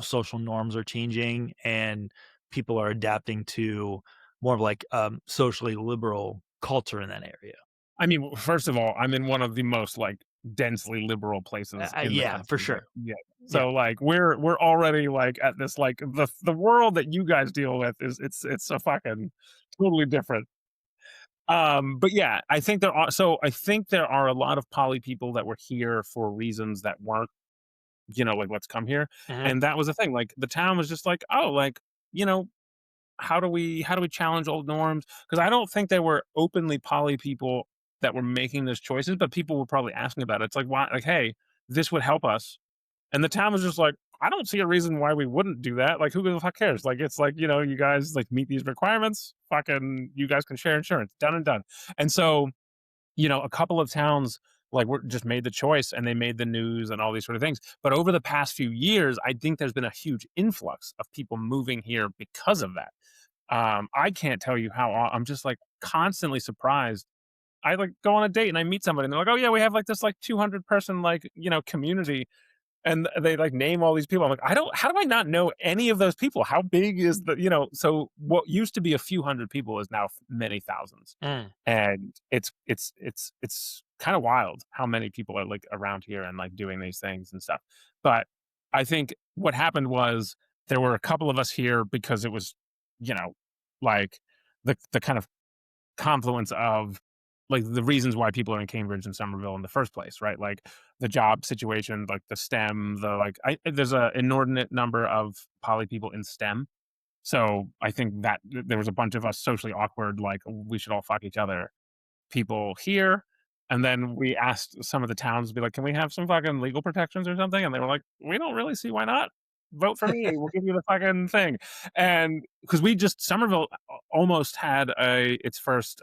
social norms are changing and people are adapting to more of, like, socially liberal culture in that area? I mean, first of all, I'm in one of the most like densely liberal places in the Yeah, for country. Like, sure. yeah. Yeah. So like we're already like at this like the world that you guys deal with is it's a fucking totally different. But yeah, I think there are a lot of poly people that were here for reasons that weren't, like let's come here. Mhm. And that was the thing. Like the town was just like, oh, like, you know, how do we challenge old norms? Because I don't think there were openly poly people that were making those choices, but people were probably asking about it. It's like, why like, hey, this would help us. And the town was just like, I don't see a reason why we wouldn't do that. Like, who the fuck cares? Like, it's like, you guys like meet these requirements. Fucking, you guys can share insurance. Done and done. And so, a couple of towns like were just made the choice and they made the news and all these sort of things. But over the past few years, I think there's been a huge influx of people moving here because of that. I can't tell you I'm just like constantly surprised. I like go on a date and I meet somebody and they're like, "Oh yeah, we have like this like 200 person like community," and they like name all these people. I'm like, I don't. How do I not know any of those people? How big is So what used to be a few hundred people is now many thousands, Mm. and it's kind of wild how many people are like around here and like doing these things and stuff. But I think what happened was there were a couple of us here because it was, you know, like the kind of confluence of like the reasons why people are in Cambridge and Somerville in the first place, right? Like the job situation, like the STEM, there's a inordinate number of poly people in STEM. So I think that there was a bunch of us socially awkward, like we should all fuck each other people here. And then we asked some of the towns to be like, can we have some fucking legal protections or something? And they were like, we don't really see why not. Vote for me. We'll give you the fucking thing. And because Somerville almost had its first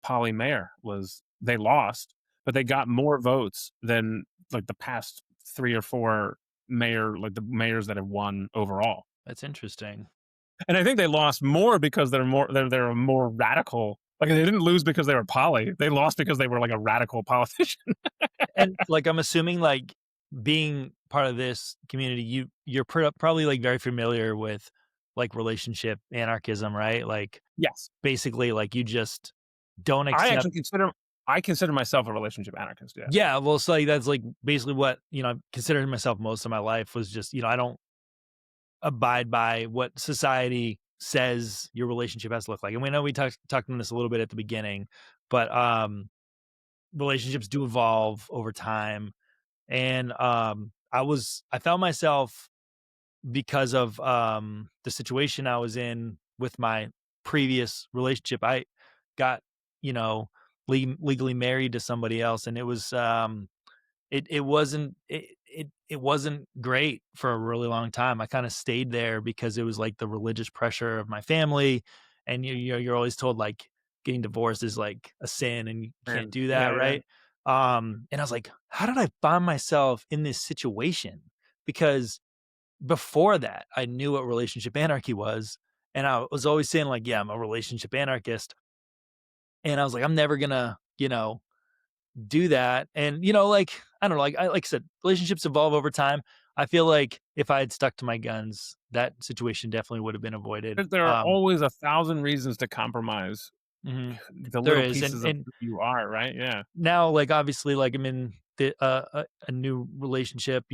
poly mayor was they lost, but they got more votes than like the past three or four like the mayors that have won overall. That's interesting. And I think they lost more because they're a more radical. Like they didn't lose because they were poly. They lost because they were like a radical politician. And, like, I'm assuming, like, being part of this community, you're probably, like, very familiar with, like, relationship anarchism, right? Like, Yes. basically, like, you just don't I accept. actually consider myself a relationship anarchist, yeah. Yeah, well, so, like, that's, like, basically what, I've considered myself most of my life was just, I don't abide by what society says your relationship has to look like, and we know we talked on this a little bit at the beginning, but, relationships do evolve over time. And, I found myself because of, the situation I was in with my previous relationship. I got, you know, legally married to somebody else, and it wasn't great for a really long time. I kinda stayed there because it was, like, the religious pressure of my family, and you're always told, like, getting divorced is, like, a sin, and you can't And do that, yeah, yeah. right? And I was like, "How did I find myself in this situation?" Because before that, I knew what relationship anarchy was, and I was always saying, like, "Yeah, I'm a relationship anarchist," and I was like, "I'm never gonna, do that." And, like, I don't know, like I said, relationships evolve over time. I feel like if I had stuck to my guns, that situation definitely would have been avoided. There are always 1,000 reasons to compromise Mhm. the There little is, pieces of and who you are, right? Yeah. now, like, obviously, like, I'm in a new relationship,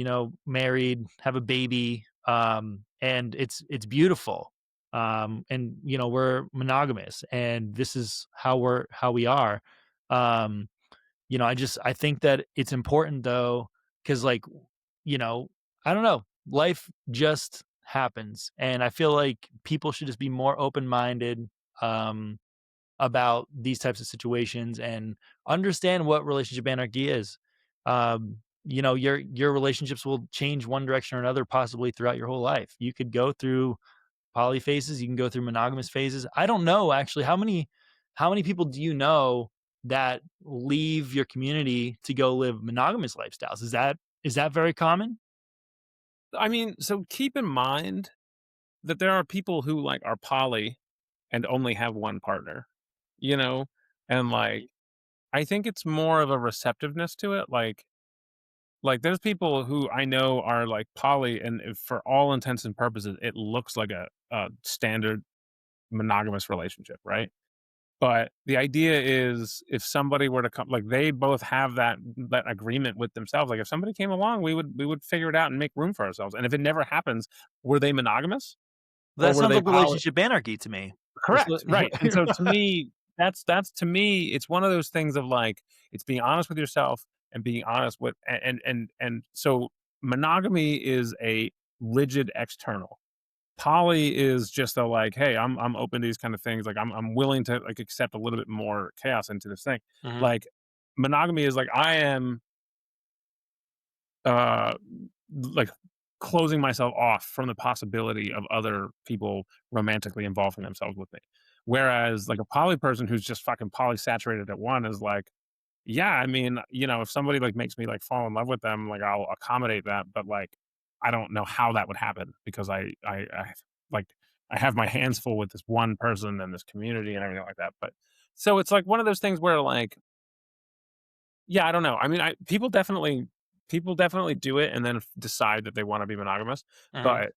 married, have a baby. and it's beautiful. And we're monogamous, and this is how we are. Um, I think that it's important though, because you know, I don't know, life just happens, and I feel like people should just be more open minded. Um, about these types of situations and understand what relationship anarchy is. Your relationships will change one direction or another possibly throughout your whole life. You could go through poly phases, you can go through monogamous phases. I don't know actually how many people do you know that leave your community to go live monogamous lifestyles? Is that very common? I mean, so keep in mind that there are people who like are poly and only have one partner, you know? And like I think it's more of a receptiveness to it. Like there's people who I know are like poly and for all intents and purposes, it looks like a standard monogamous relationship, right? But the idea is if somebody were to come like they both have that agreement with themselves. Like if somebody came along, we would figure it out and make room for ourselves. And if it never happens, were they monogamous or That were sounds they like poly? relationship anarchy to me. That's Correct, right. And so to me, that's to me, it's one of those things of like it's being honest with yourself and being honest with and so monogamy is a rigid external. Poly is just a like, hey, I'm open to these kind of things. Like I'm willing to like accept a little bit more chaos into this thing. Mhm. Like monogamy is like I am uh like closing myself off from the possibility of other people romantically involving themselves with me. Whereas like a poly person who's just fucking polysaturated at one is like, yeah, I mean, if somebody like makes me like fall in love with them, like I'll accommodate that, but like I don't know how that would happen because I like I have my hands full with this one person and this community and everything like that. But so it's like one of those things where like, yeah, I don't know. I mean, people definitely do it and then decide that they want to be monogamous, Mhm.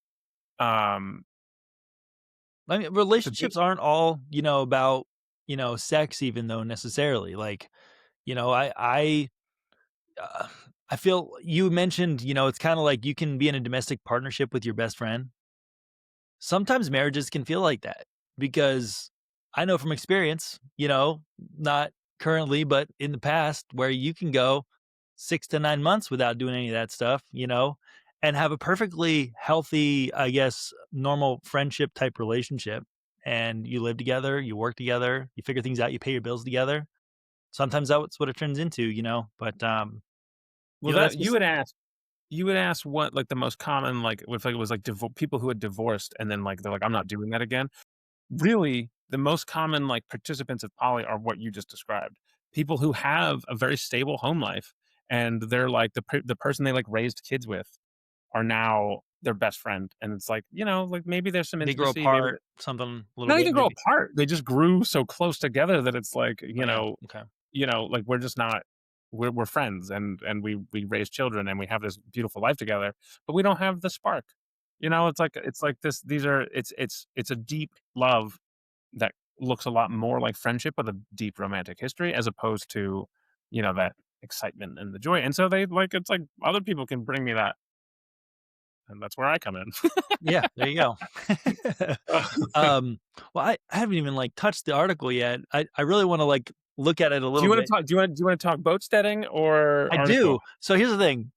but um I mean, to be relationships aren't all, about, sex even though necessarily. Like, you know, uh, I feel you mentioned, it's kind of like you can be in a domestic partnership with your best friend. Sometimes marriages can feel like that because I know from experience, not currently, but in the past, where you can go 6 to 9 months without doing any of that stuff, and have a perfectly healthy, I guess, normal friendship type relationship. And you live together, you work together, you figure things out, you pay your bills together. Sometimes that's what it turns into, but well that's that just you would ask what like the most common like if like, it was like people who had divorced and then like they're like I'm not doing that again. Really, the most common like participants of poly are what you just described. People who have a very stable home life and they're like the person they like raised kids with are now their best friend and it's like, like maybe there's some they grow intimacy, maybe apart, something a little not bit, even grow maybe. apart. They just grew so close together that it's like, Oh yeah, okay. like we're just not we're friends and we raise children and we have this beautiful life together, but we don't have the spark. It's like this these are it's a deep love that looks a lot more like friendship with a deep romantic history as opposed to, that excitement and the joy. And so they like it's like other people can bring me that and that's where I come in. Yeah, there you go. Do Well, I haven't even, like, touched the article yet. I really wanna, like, look at it a you little want bit. to talk do you want to talk boat steading or I article? do. So here's the thing,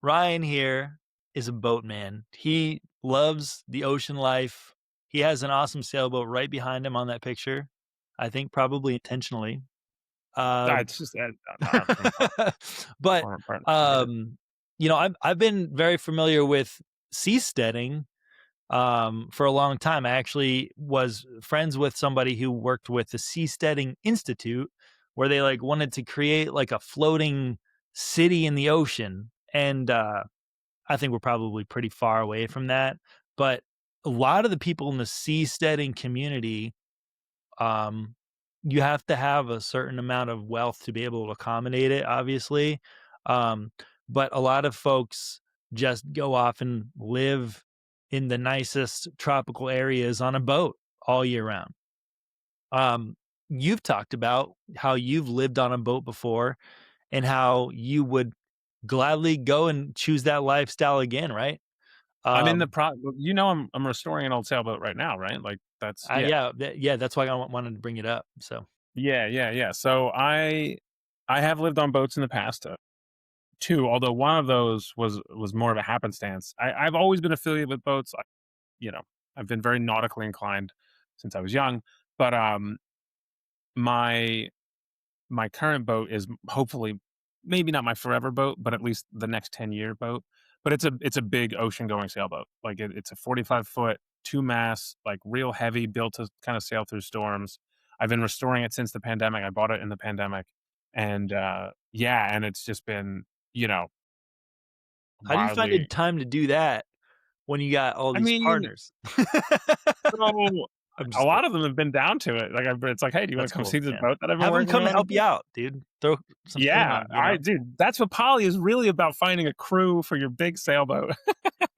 Ryan here is a boatman. He loves the ocean life. He has an awesome sailboat right behind him on that picture, I think probably intentionally. Um, It's just from but, our partner. I get it. um, I've been very familiar with seasteading, for a long time. I actually was friends with somebody who worked with the Seasteading Institute, where they like wanted to create like a floating city in the ocean. And I think we're probably pretty far away from that. But a lot of the people in the seasteading community, um, you have to have a certain amount of wealth to be able to accommodate it, obviously. Um, but a lot of folks just go off and live in the nicest tropical areas on a boat all year round. Um, you've talked about how you've lived on a boat before and how you would gladly go and choose that lifestyle again, right? I'm in the Um, I'm restoring an old sailboat right now, right? Like that's yeah. yeah, that's why I wanted to bring it up. So Yeah, yeah, yeah. So I have lived on boats in the past, 2, although one of those was more of a happenstance. I've always been affiliated with boats. You know, I've been very nautically inclined since I was young, but my my current boat is hopefully maybe not my forever boat, but at least the next 10-year boat. But it's a big ocean going sailboat. Like it's a 45-foot, 2 masts, like real heavy, built to kind of sail through storms. I've been restoring it since the pandemic. I bought it in the pandemic, and yeah, and it's just been you know how do you find the wildly. time to do that when you got all I these mean, partners? so I'm a just lot kidding. of them have been down to it. Like it's like, hey, do you want That's to come cool. see this Yeah. boat that I've been Have them working come on? help you out, dude. Throw some paint Yeah, on, you know? dude, that's what poly is really about, finding a crew for your big sailboat.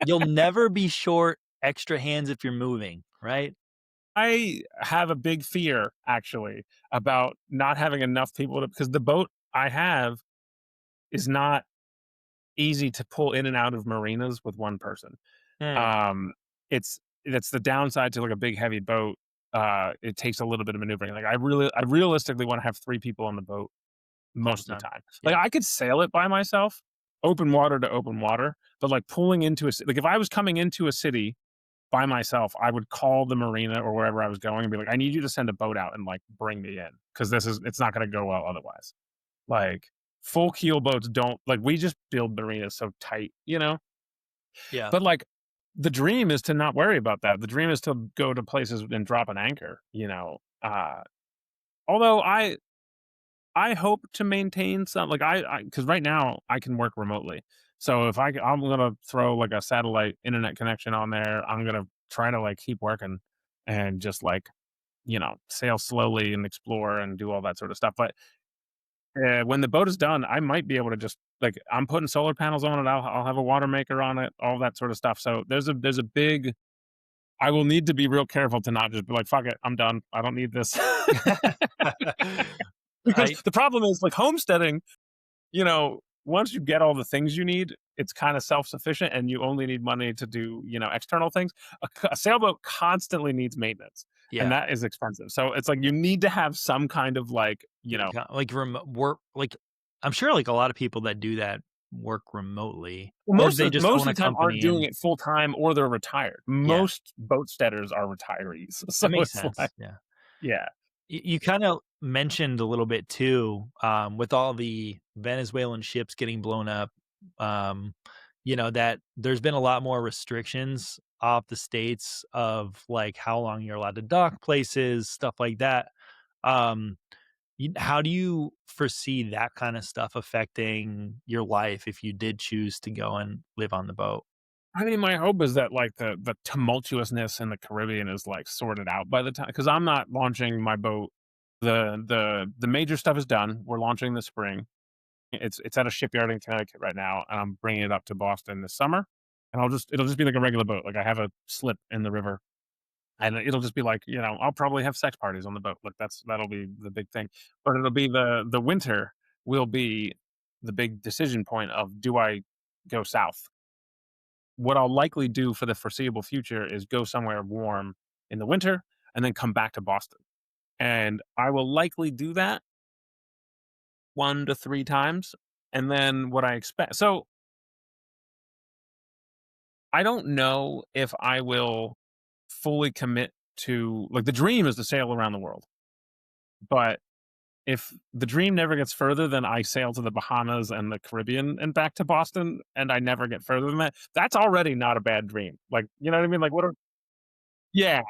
You'll never be short extra hands if you're moving, right? I have a big fear actually about not having enough people to, because the boat I have is not easy to pull in and out of marinas with one person. Mm, Um, it's that's the downside to like a big heavy boat. It takes a little bit of maneuvering. Like I realistically want to have 3 people on the boat all the most of the time. time. Like Yeah. I could sail it by myself, open water to open water, but like pulling into like if I was coming into a city by myself, I would call the marina or wherever I was going and be like, I need you to send a boat out and like bring me in because it's not going to go well otherwise. Like full keel boats don't like we just build marinas so tight, you know. Yeah. But like the dream is to not worry about that. The dream is to go to places and drop an anchor, you know. Although I hope to maintain some like because right now I can work remotely. So if I'm gonna throw like a satellite internet connection on there, I'm gonna try to like keep working and just like sail slowly and explore and do all that sort of stuff. But when the boat is done, I might be able to just like I'm putting solar panels on it. I'll have a water maker on it, all that sort of stuff. So there's a big. I will need to be real careful to not just be like, fuck it, I'm done. I don't need this. Because I the problem is like homesteading, once you get all the things you need, it's kind of self-sufficient and you only need money to do, external things. A sailboat constantly needs maintenance and yeah. that is expensive. So it's like you need to have some kind of like, Like remote work like I'm sure like a lot of people that do that work remotely well, or they just most own a of the time aren't company doing and it full time or they're retired. yeah, Most boatsteaders are retirees. So that makes it's like, sense. Yeah. yeah. You kind of mentioned a little bit too, with all the Venezuelan ships getting blown up, um, that there's been a lot more restrictions off the states of like how long you're allowed to dock places, stuff like that. Um, how do you foresee that kind of stuff affecting your life if you did choose to go and live on the boat? I mean, my hope is that like the tumultuousness in the Caribbean is like sorted out by the time because I'm not launching my boat. The major stuff is done. We're launching this spring. It's at a shipyard in Connecticut right now, and I'm bringing it up to Boston this summer. And it'll just be like a regular boat. Like I have a slip in the river, and it'll just be like I'll probably have sex parties on the boat. Like that'll be the big thing. But it'll be the winter will be the big decision point of do I go south. What I'll likely do for the foreseeable future is go somewhere warm in the winter and then come back to Boston. And I will likely do that 1 to 3 times. And then what I expect I don't know if I will fully commit to like the dream is to sail around the world. But if the dream never gets further than I sail to the Bahamas and the Caribbean and back to Boston and I never get further than that, that's already not a bad dream. Like, you know what I mean? Like what are yeah,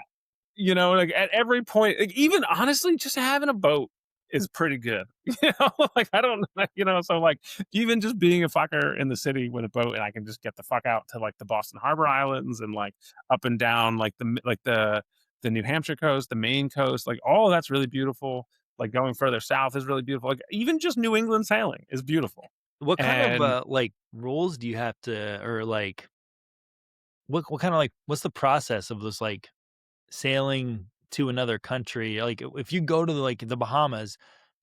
like at every point, like, even honestly, just having a boat is pretty good. Like I don't, so like even just being a fucker in the city with a boat, and I can just get the fuck out to like the Boston Harbor Islands and like up and down like the New Hampshire coast, the Maine coast, like all of that's really beautiful. Like going further south is really beautiful. Like even just New England sailing is beautiful. What kind of And like rules do you have to, or like what kind of like what's the process of this like sailing to another country? Like, if you go to, like, the Bahamas,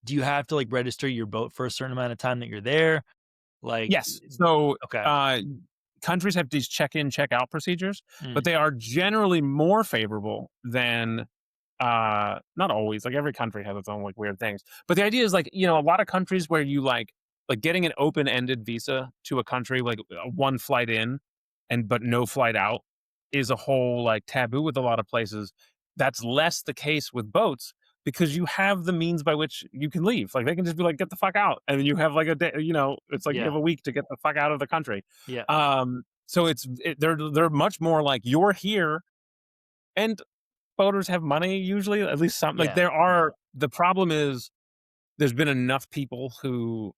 do you have to, like, register your boat for a certain amount of time that you're there? Like yes, so okay. countries have these check-in, check-out procedures, Mm. but they are generally more favorable than not always, like every country has its own like weird things. But the idea is like, a lot of countries where you like getting an open-ended visa to a country like one flight in and but no flight out is a whole like taboo with a lot of places. That's less the case with boats because you have the means by which you can leave. Like they can just be like, get the fuck out. And then you have like a day, it's like you Yeah. have a week to get the fuck out of the country. Yeah. So they're much more like you're here, and boaters have money usually, at least some. Like Yeah. the problem is there's been enough people who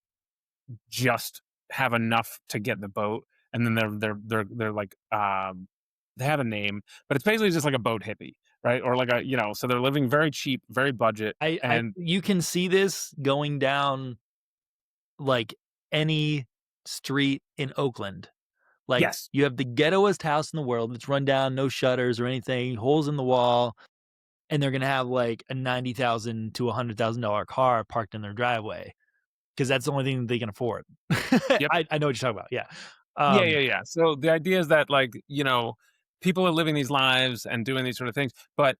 just have enough to get the boat, and then they're like they have a name, but it's basically just like a boat hippie, right? Or like so they're living very cheap, very budget, I and you can see this going down like any street in Oakland. Like yes, you have the ghettoest house in the world that's run down, no shutters or anything, holes in the wall, and they're gonna have like a $90,000 to $100,000 car parked in their driveway because that's the only thing they can afford. yep, I know what you're talking about. Yeah. yeah, Um, yeah, yeah. So the idea is that like people are living these lives and doing these sort of things, but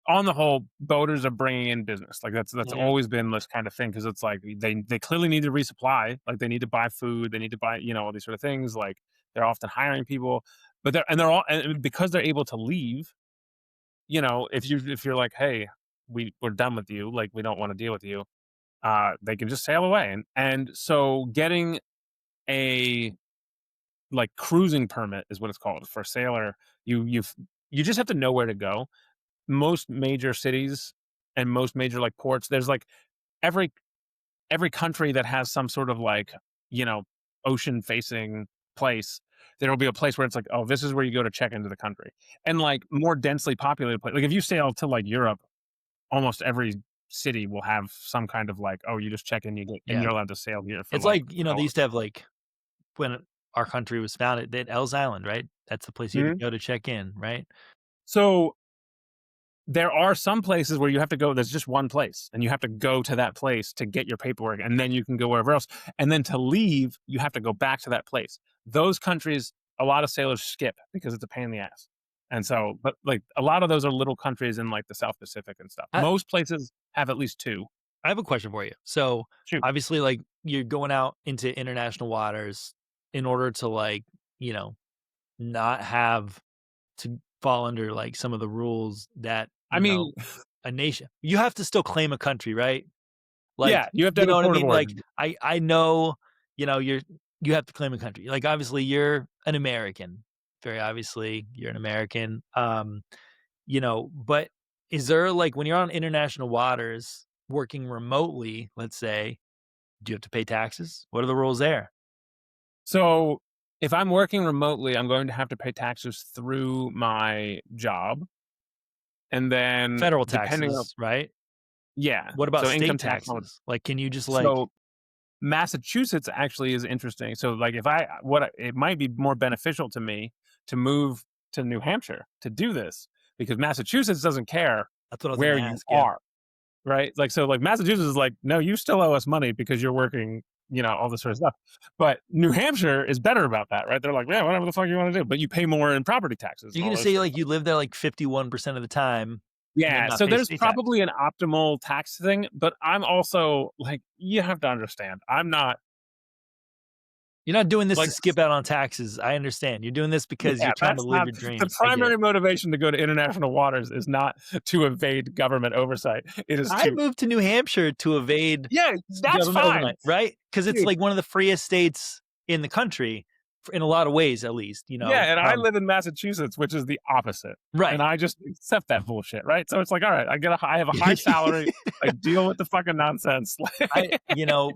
on the whole, boaters are bringing in business. Like that's yeah. always been this kind of thing because it's like they clearly need to resupply. Like they need to buy food, they need to buy all these sort of things. Like they're often hiring people, but they're all and because they're able to leave. If you're like, hey, we're done with you. Like we don't want to deal with you. They can just sail away, and so getting a like cruising permit is what it's called for a sailor. You just have to know where to go. Most major cities and most major like ports, there's like every country that has some sort of like you know ocean facing place, there will be a place where it's like, oh, this is where you go to check into the country. And like more densely populated place, like if you sail to like Europe, almost every city will have some kind of like, oh, you just check in, and Yeah. you're allowed to sail here for It's like like, they however. used to have like when our country was founded, they had Ellis Island, right? That's the place you had to Mhm. go to check in, right? So there are some places where you have to go, there's just one place, and you have to go to that place to get your paperwork, and then you can go wherever else. And then to leave, you have to go back to that place. Those countries, a lot of sailors skip because it's a pain in the ass. And so, but like a lot of those are little countries in like the South Pacific and stuff. I Most places have at least two. I have a question for you. So, Shoot. obviously, like, you're going out into international waters in order to, like, you know, not have to fall under, like, some of the rules that, I mean, a nation you have to still claim a country, right? Like, yeah, you have to you have a know what I port of mean? Like, origin. I know, you have to claim a country. Like, obviously, you're an American. Very obviously, you're an American. But is there, like, when you're on international waters working remotely, let's say, do you have to pay taxes? What are the rules there? So if I'm working remotely, I'm going to have to pay taxes through my job. And then Federal depending on, taxes, right? yeah, What about so income state tax. taxes? Like, can you just, like So Massachusetts actually is interesting. So like if it might be more beneficial to me to move to New Hampshire to do this because Massachusetts doesn't care that's what I was where gonna you ask, yeah. are, right? Like so like Massachusetts is like, no, you still owe us money because you're working, all this sort of stuff. But New Hampshire is better about that, right? They're like, yeah, whatever the fuck you want to do, but you pay more in property taxes You're and all gonna those say, sort of like, stuff. you live there, like, 51% of the time and then Yeah, not so pay there's state tax. probably an optimal tax thing, but I'm also like, you have to understand, I'm not You're not doing this to like, skip out on taxes, I understand. You're doing this because yeah, you're trying to that's live not your the dreams. I get it. primary motivation to go to international waters is not to evade government oversight. It is I to, moved to New Hampshire to evade yeah, that's government fine, overnight, right? Because it's, dude. like, one of the freest states in the country, f in a lot of ways, at least, Yeah, and I live in Massachusetts, which is the opposite, and right. I just accept that bullshit, right? So it's like, all right, I have a high salary, I deal with the fucking nonsense. I you know,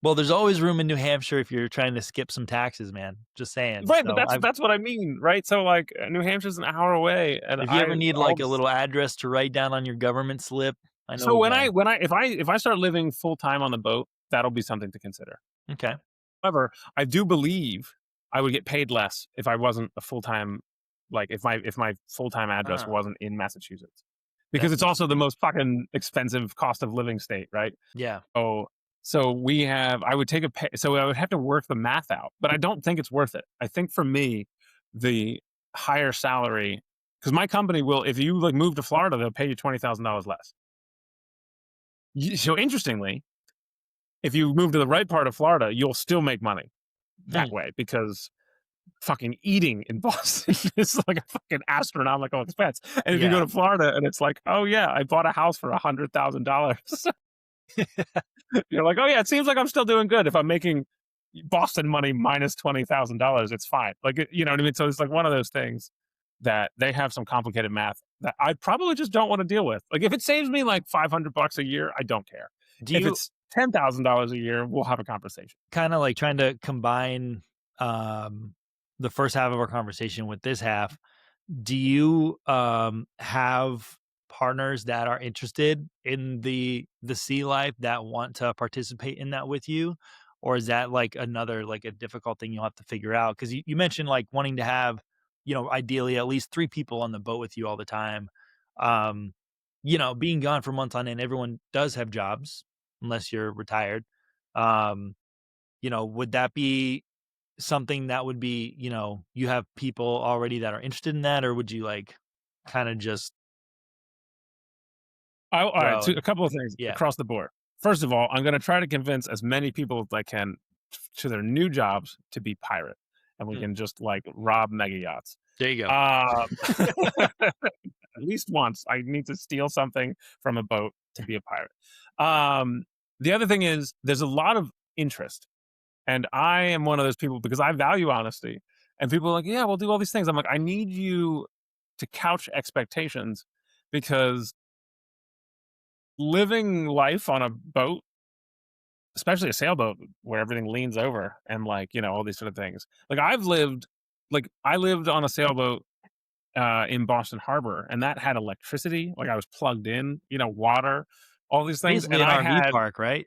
well, there's always room in New Hampshire if you're trying to skip some taxes, man, just saying. Right, but So, that's I've what I mean, right? So, like, New Hampshire's an hour away, and if you ever I need, all like, a little address to write down on your government slip, I know so a guy. when I if I start living full time on the boat, that'll be something to consider. Okay. However, I do believe I would get paid less if I wasn't a full time, like if my full time address Uh, wasn't in Massachusetts, because that's it's also the interesting. most fucking expensive cost of living state, right? Yeah. So So I would take a pay, so I would have to work the math out, but I don't think it's worth it. I think for me, the higher salary, because my company will, if you like move to Florida, they'll pay you $20,000 less. So interestingly, if you move to the right part of Florida, you'll still make money that Hmm. way because fucking eating in Boston is like a fucking astronomical expense. And if you go Yeah. to Florida and it's like, oh yeah, I bought a house for $100,000. You're like, oh yeah, it seems like I'm still doing good. If I'm making Boston money minus $20,000, it's fine. Like, you know what I mean? So it's like one of those things that they have some complicated math that I probably just don't want to deal with. Like, if it saves me like $500 a year, I don't care. Do If you it's $10,000 a year, we'll have a conversation. kind of like trying to combine um, the first half of our conversation with this half? Do you have partners that are interested in the sea life that want to participate in that with you? Or is that like another like a difficult thing you'll have to figure out? Because you mentioned like wanting to have, ideally at least three people on the boat with you all the time. Um, being gone for months on end, everyone does have jobs unless you're retired. Um, would that be something that would be, you have people already that are interested in that, or would you like kind of just All right, throw so and a couple of things yeah. across the board. First of all, I'm going to try to convince as many people as I can to their new jobs to be pirate, and we Mm, can just like rob mega yachts. there you go. Uh, at least once, I need to steal something from a boat to be a pirate. Um, the other thing is, there's a lot of interest, and I am one of those people because I value honesty. And people are like, "Yeah, we'll do all these things." I'm like, I need you to couch expectations because living life on a boat, especially a sailboat where everything leans over and like, all these sort of things. Like I lived on a sailboat in Boston Harbor and that had electricity. Like I was plugged in, water, all these things. Basically And an I RV had, park, right?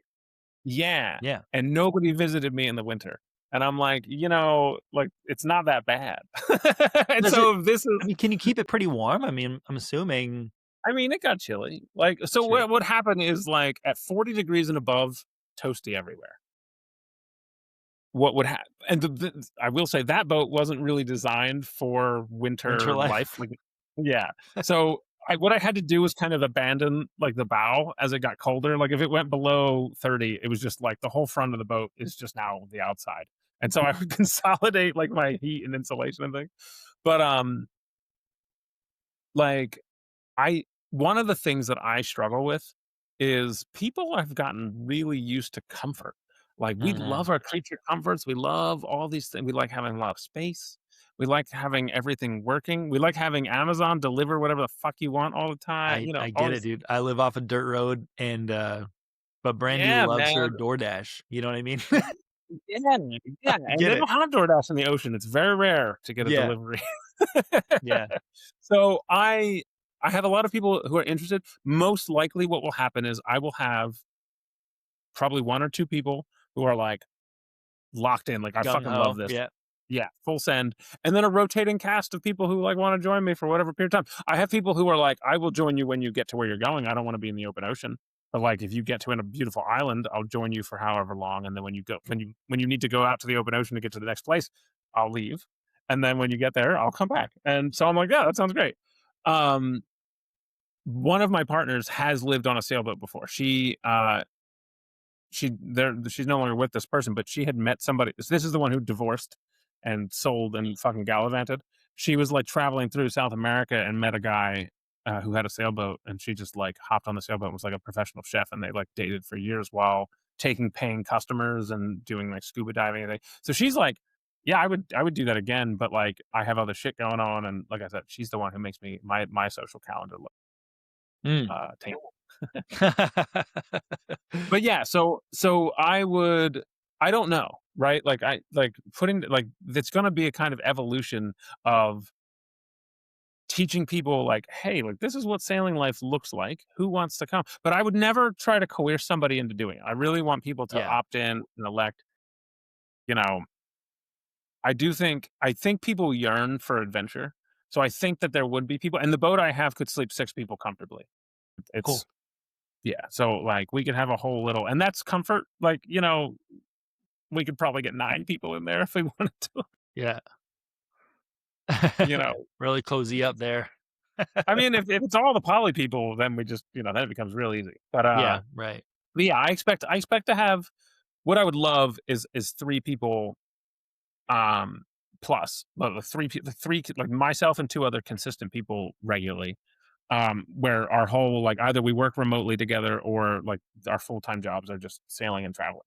yeah. Yeah. And nobody visited me in the winter. And I'm like, like it's not that bad. And Does it? so this is, I mean, can you keep it pretty warm? I mean, I'm assuming. I mean, it got chilly. Like, so Sure. what happened is like at 40 degrees and above, toasty everywhere. What would happen? And I will say that boat wasn't really designed for Winter winter life. life. Like, yeah. So what I had to do was kind of abandon like the bow as it got colder. Like if it went below 30, it was just like the whole front of the boat is just now the outside. And so I would consolidate like my heat and insulation and things. But like I one of the things that I struggle with is people have gotten really used to comfort. Like we Mhm. love our creature comforts. We love all these things. We like having a lot of space. We like having everything working. We like having Amazon deliver whatever the fuck you want all the time. I All get it, this. dude. I live off a dirt road and but Brandy Yeah, loves man. her DoorDash. You know what I mean? Yeah, yeah. I And get they it. don't have DoorDash in the ocean. It's very rare to get a Yeah. delivery. Yeah. So I have a lot of people who are interested. Most likely what will happen is I will have probably one or two people who are like locked in, like I Gung fucking love ho. this. Yeah. Yeah, full send. And then a rotating cast of people who like want to join me for whatever period of time. I have people who are like, I will join you when you get to where you're going. I don't want to be in the open ocean. But like if you get to a beautiful island, I'll join you for however long. And then when you need to go out to the open ocean to get to the next place, I'll leave. And then when you get there, I'll come back. And so I'm like, yeah, that sounds great. Um, one of my partners has lived on a sailboat before. She's no longer with this person, but she had met somebody. This is the one who divorced and sold and fucking gallivanted. She was like traveling through South America and met a guy who had a sailboat, and she just like hopped on the sailboat and was like a professional chef, and they like dated for years while taking paying customers and doing like scuba diving and everything. So she's like, yeah, I would do that again, but like I have other shit going on, and like I said, she's the one who makes me my social calendar look Mm. tame. But yeah, so I don't know, right? Like I like putting like it's going to be a kind of evolution of teaching people like, hey, like this is what sailing life looks like. Who wants to come? But I would never try to coerce somebody into doing it. I really want people to Yeah. opt in and elect, you know, I think people yearn for adventure. So I think that there would be people and the boat I have could sleep six people comfortably. It's Cool. Yeah, so, like, we could have a whole little and that's comfort, like, we could probably get 9 people in there if we wanted to, Yeah. you know? Really cozy up there. I mean, if it's all the poly people, then we just then it becomes real easy. Yeah, right. But yeah, I expect to have what I would love is 3 people, um, plus, well, the 3 like, myself and 2 other consistent people regularly, where our whole like, either we work remotely together or, like, our full-time jobs are just sailing and traveling.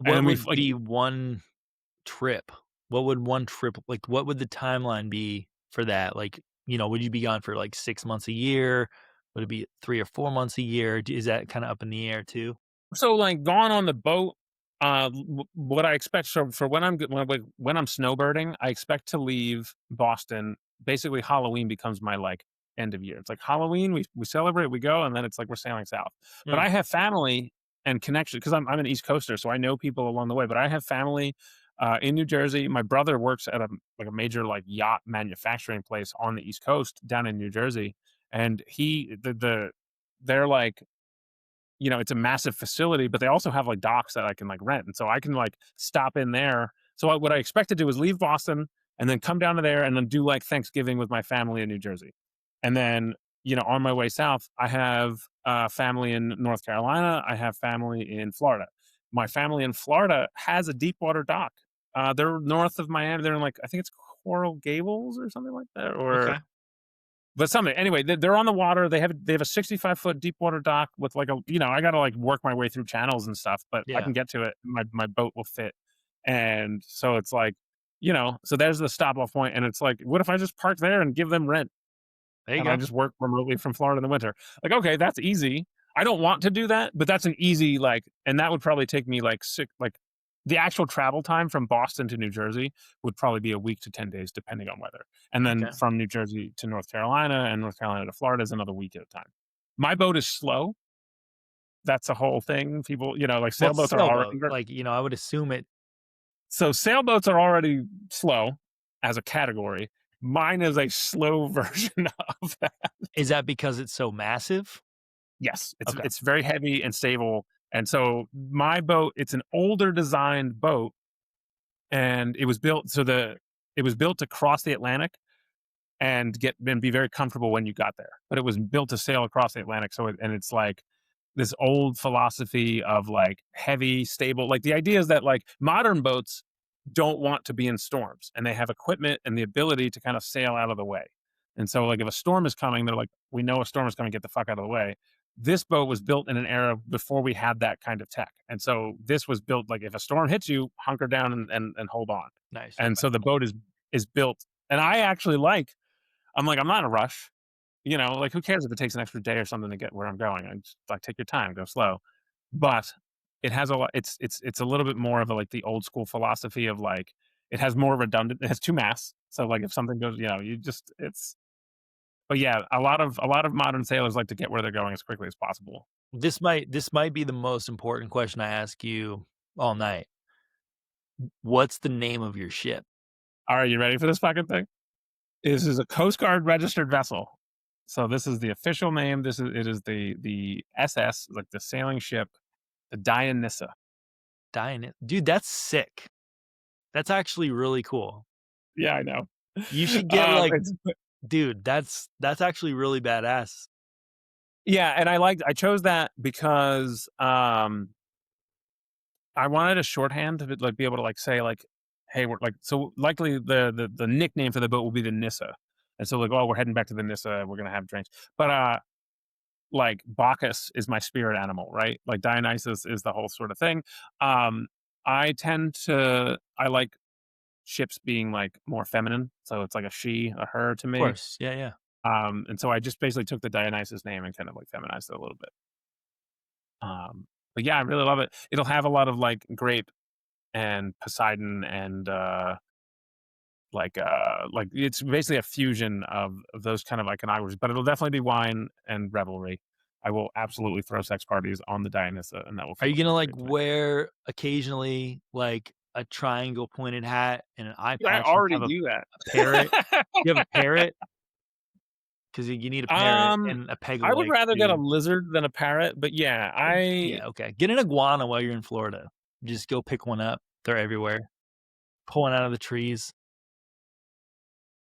And What then we've would like be one trip? What would one trip like, what would the timeline be for that? Like, would you be gone for, like, 6 months a year? Would it be 3 or 4 months a year? D Is that kinda up in the air too? so, like, gone on the boat, what I expect for when I'm snowbirding, I expect to leave Boston. Basically, Halloween becomes my, like, end of year. It's like Halloween, we celebrate, we go, and then it's like we're sailing south. But Mm, I have family and connection because I'm an East Coaster, so I know people along the way, but I have family, in New Jersey. My brother works at a major, like, yacht manufacturing place on the East Coast down in New Jersey, and they're like it's a massive facility, but they also have like docks that I can like rent. And so I can like stop in there. So what I expect to do is leave Boston and then come down to there and then do like Thanksgiving with my family in New Jersey. And then, on my way south, I have family in North Carolina. I have family in Florida. My family in Florida has a deep water dock. They're north of Miami. They're in like, I think it's Coral Gables or something like that, or okay. but something anyway, they're on the water. They have a 65-foot deep water dock with like I gotta like work my way through channels and stuff, but I Yeah. can get to it. My boat will fit, and so it's like, so there's the stop off point, and it's like, what if I just park there and give them rent? There you And I go. just work remotely from Florida in the winter. Like, okay, that's easy. I don't want to do that, but that's an easy like, and that would probably take me like the actual travel time from Boston to New Jersey would probably be a week to 10 days, depending on weather. And then Okay. from New Jersey to North Carolina and North Carolina to Florida is another week at a time. My boat is slow. That's a whole thing. People, like What's a sailboats are already sailboat? Like, I would assume it so sailboats are already slow as a category. Mine is a slow version of that. is that because it's so massive? Yes, it's Okay. it's very heavy and stable, and so my boat, it's an older designed boat, and it was built to cross the Atlantic and be very comfortable when you got there. But it was built to sail across the Atlantic, it's like this old philosophy of like heavy, stable. Like the idea is that like modern boats don't want to be in storms, and they have equipment and the ability to kind of sail out of the way. And so, like if a storm is coming, they're like, "We know a storm is coming. Get the fuck out of the way." This boat was built in an era before we had that kind of tech, and so this was built like if a storm hits you, hunker down and hold on. Nice. And Okay. so the boat is built, and I actually I'm like, I'm not in a rush. Like who cares if it takes an extra day or something to get where I'm going? I just like take your time, go slow. But it has a lot. It's a little bit more of a, like the old school philosophy of like it has more redundant. It has 2 masts, so like if something goes, you just it's. But yeah, a lot of modern sailors like to get where they're going as quickly as possible. This might be the most important question I ask you all night. What's the name of your ship? All right, you ready for this fucking thing? This is a Coast Guard registered vessel. So this is the official name. It is the SS, like the sailing ship, the Dionysus. Dude, that's sick. That's actually really cool. Yeah, I know. You should get, like It's dude, that's actually really badass. yeah, and I chose that because I wanted a shorthand to like be able to like say like, hey, we're like so likely the nickname for the boat will be the Nissa. And so like, oh, we're heading back to the Nissa, we're gonna have drinks. But like Bacchus is my spirit animal, right? Like Dionysus is the whole sort of thing. Um I like ships being like more feminine. So it's like a she, a her to Of me. course. Yeah, yeah. And so I just basically took the Dionysus name and kind of like feminized it a little bit. But yeah, I really love it. It'll have a lot of like grape and Poseidon and like it's basically a fusion of those kind of iconographies, but it'll definitely be wine and revelry. I will absolutely throw sex parties on the Dionysus, and that will Are feel you like a gonna, really like, great time. wear occasionally, like, a triangle pointed hat and an eye Yeah, I patch and already have a do parrot? that. You have a parrot? Because you need a parrot Um, and a I would peg-leg rather get a too. lizard than a parrot, but yeah, Yeah, okay. Get an iguana while you're in Florida. Just go pick one up. They're everywhere. Pull one out of the trees.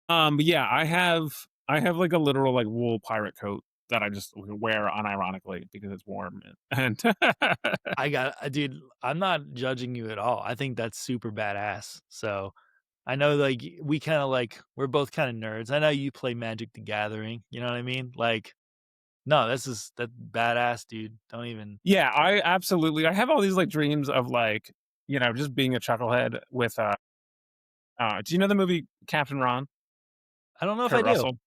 but yeah, I have like a literal like wool pirate coat that I just wear unironically because it's warm and Dude, I'm not judging you at all. I think that's super badass. So I know, like, we kinda, like we're both kinda nerds. I know you play Magic the Gathering, you know what I mean? Like, no, that's badass, dude. Don't even yeah, I have all these like dreams of like, just being a chucklehead with do you know the movie Captain Ron? I don't know if I Kurt do. Russell.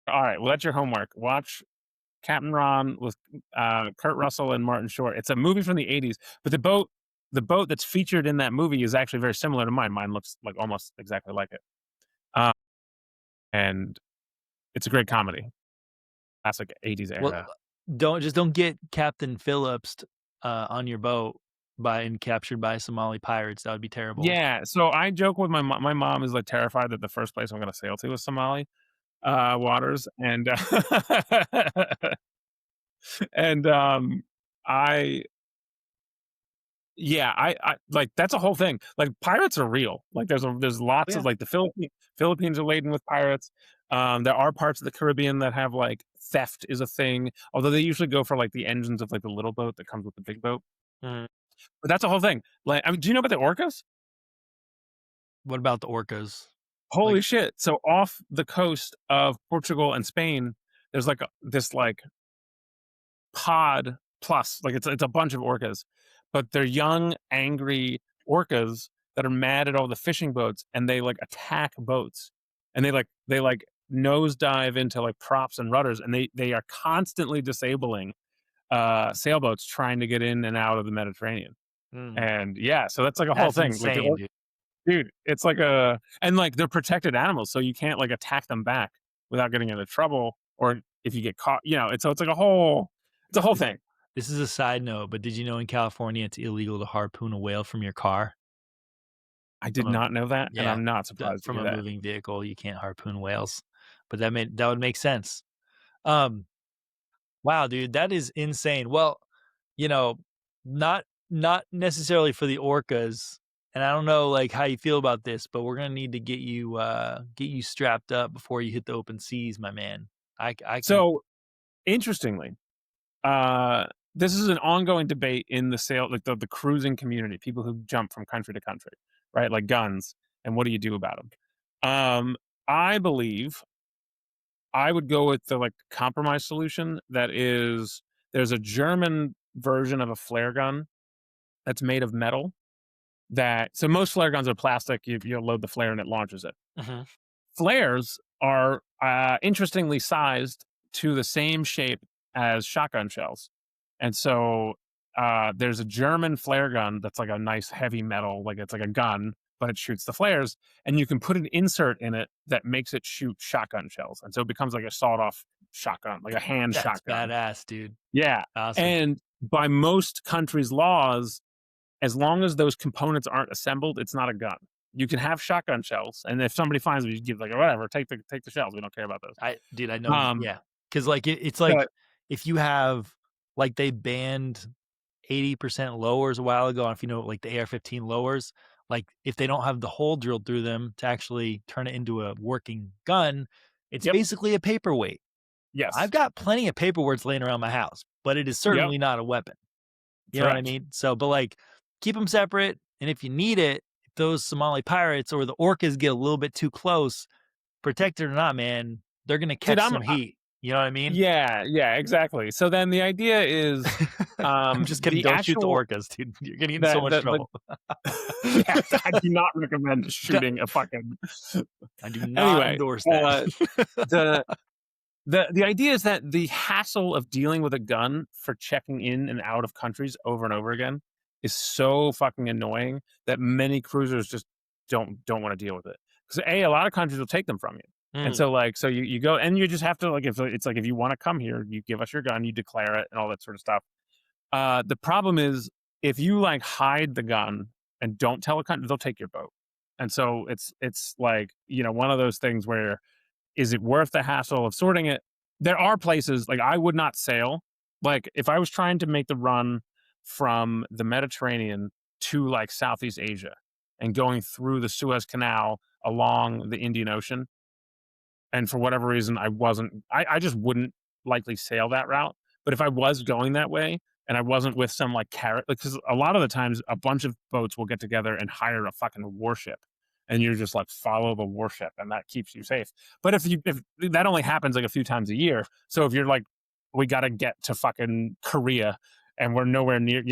All right, well that's your homework. Watch Captain Ron with Kurt Russell and Martin Short. It's a movie from the 80s, but the boat that's featured in that movie is actually very similar to mine. Mine looks like almost exactly like it. Uh, and it's a great comedy. Classic 80s Well, era. don't get Captain Phillips, on your boat by and captured by Somali pirates. That would be terrible. Yeah, so I joke with my mom is like terrified that the first place I'm gonna sail to is Somali waters, and and I yeah, I like that's a whole thing. Like pirates are real. Like there's Oh, lots of yeah. like the Philippines are laden with pirates. There are parts of the Caribbean that have like theft is a thing, although they usually go for like the engines of like the little boat that comes with the big boat. Mhm. But that's a whole thing. Like, I mean, do you know about the orcas? What about the orcas? Like Holy shit! So off the coast of Portugal and Spain, there's like this like pod plus, like it's a bunch of orcas, but they're young, angry orcas that are mad at all the fishing boats, and they like attack boats, and they like nosedive into like props and rudders, and they are constantly disabling sailboats trying to get in and out of the Mediterranean. mm, And yeah, so that's like a whole that's thing. Like insane, dude. dude, it's like a and like they're protected animals, so you can't like attack them back without getting into trouble, or if you get caught, it's like it's a whole This thing. this is a side note, but did you know in California it's illegal to harpoon a whale from your car? I From did a not know that, and Yeah, I'm not surprised to from hear a that. moving vehicle, you can't harpoon whales, but that would make sense. Um, wow, dude, that is insane. Well, you know, not not necessarily for the orcas, and I don't know, like, how you feel about this, but we're gonna need to get you strapped up before you hit the open seas, my man. I can So, interestingly, uh, this is an ongoing debate in the sail like the cruising community, people who jump from country to country, right? Like guns, and what do you do about them? I believe I would go with the, like, compromise solution that is there's a German version of a flare gun that's made of metal that so most flare guns are plastic, you load the flare and it launches it. Mhm. Flares are, interestingly sized to the same shape as shotgun shells, and so, there's a German flare gun that's like a nice heavy metal, like it's like a gun, but it shoots the flares, and you can put an insert in it that makes it shoot shotgun shells, and so it becomes like a sawed-off shotgun, like a hand That's shotgun. badass, dude. Yeah, Awesome. and by most countries' laws, as long as those components aren't assembled, it's not a gun. You can have shotgun shells, and if somebody finds them, you give like whatever, take the shells. We don't care about those. I know you Um, yeah, because like, it's like, but if you have like, they banned 80% lowers a while ago, if you know, like, the AR-15 lowers, like, if they don't have the hole drilled through them to actually turn it into a working gun, it's yep, basically a paperweight. I've yes, got plenty of paperweights laying around my house, but it is yep, certainly not a weapon. You know what I correct. mean? So, but, like, keep them separate, and if you need it, if those Somali pirates or the orcas get a little bit too close, protected or not, man, they're gonna Dude, catch some heat. You know what I mean? yeah, yeah, exactly. So then the idea is, I'm just kidding, the don't shoot the actual orcas, dude. You're gonna get in so the much the the trouble. yeah, I do not recommend shooting a fucking. I do not Anyway, endorse that. the the idea is that the hassle of dealing with a gun for checking in and out of countries over and over again is so fucking annoying that many cruisers just don't want to deal with it. Because a lot of countries will take them from you, and Mm, so like so you go and you just have to like if it's like if you want to come here, you give us your gun, you declare it, and all that sort of stuff. The problem is if you like hide the gun and don't tell a country, they'll take your boat, and so it's like one of those things where is it worth the hassle of sorting it? There are places like I would not sail. Like if I was trying to make the run from the Mediterranean to like Southeast Asia and going through the Suez Canal along the Indian Ocean, and for whatever reason I just wouldn't likely sail that route. But if I was going that way and I wasn't with some like carrot, because a lot of the times a bunch of boats will get together and hire a fucking warship, and you're just like follow the warship and that keeps you safe. But if that only happens like a few times a year, so if you're like, we got to get to fucking Korea and we're nowhere near,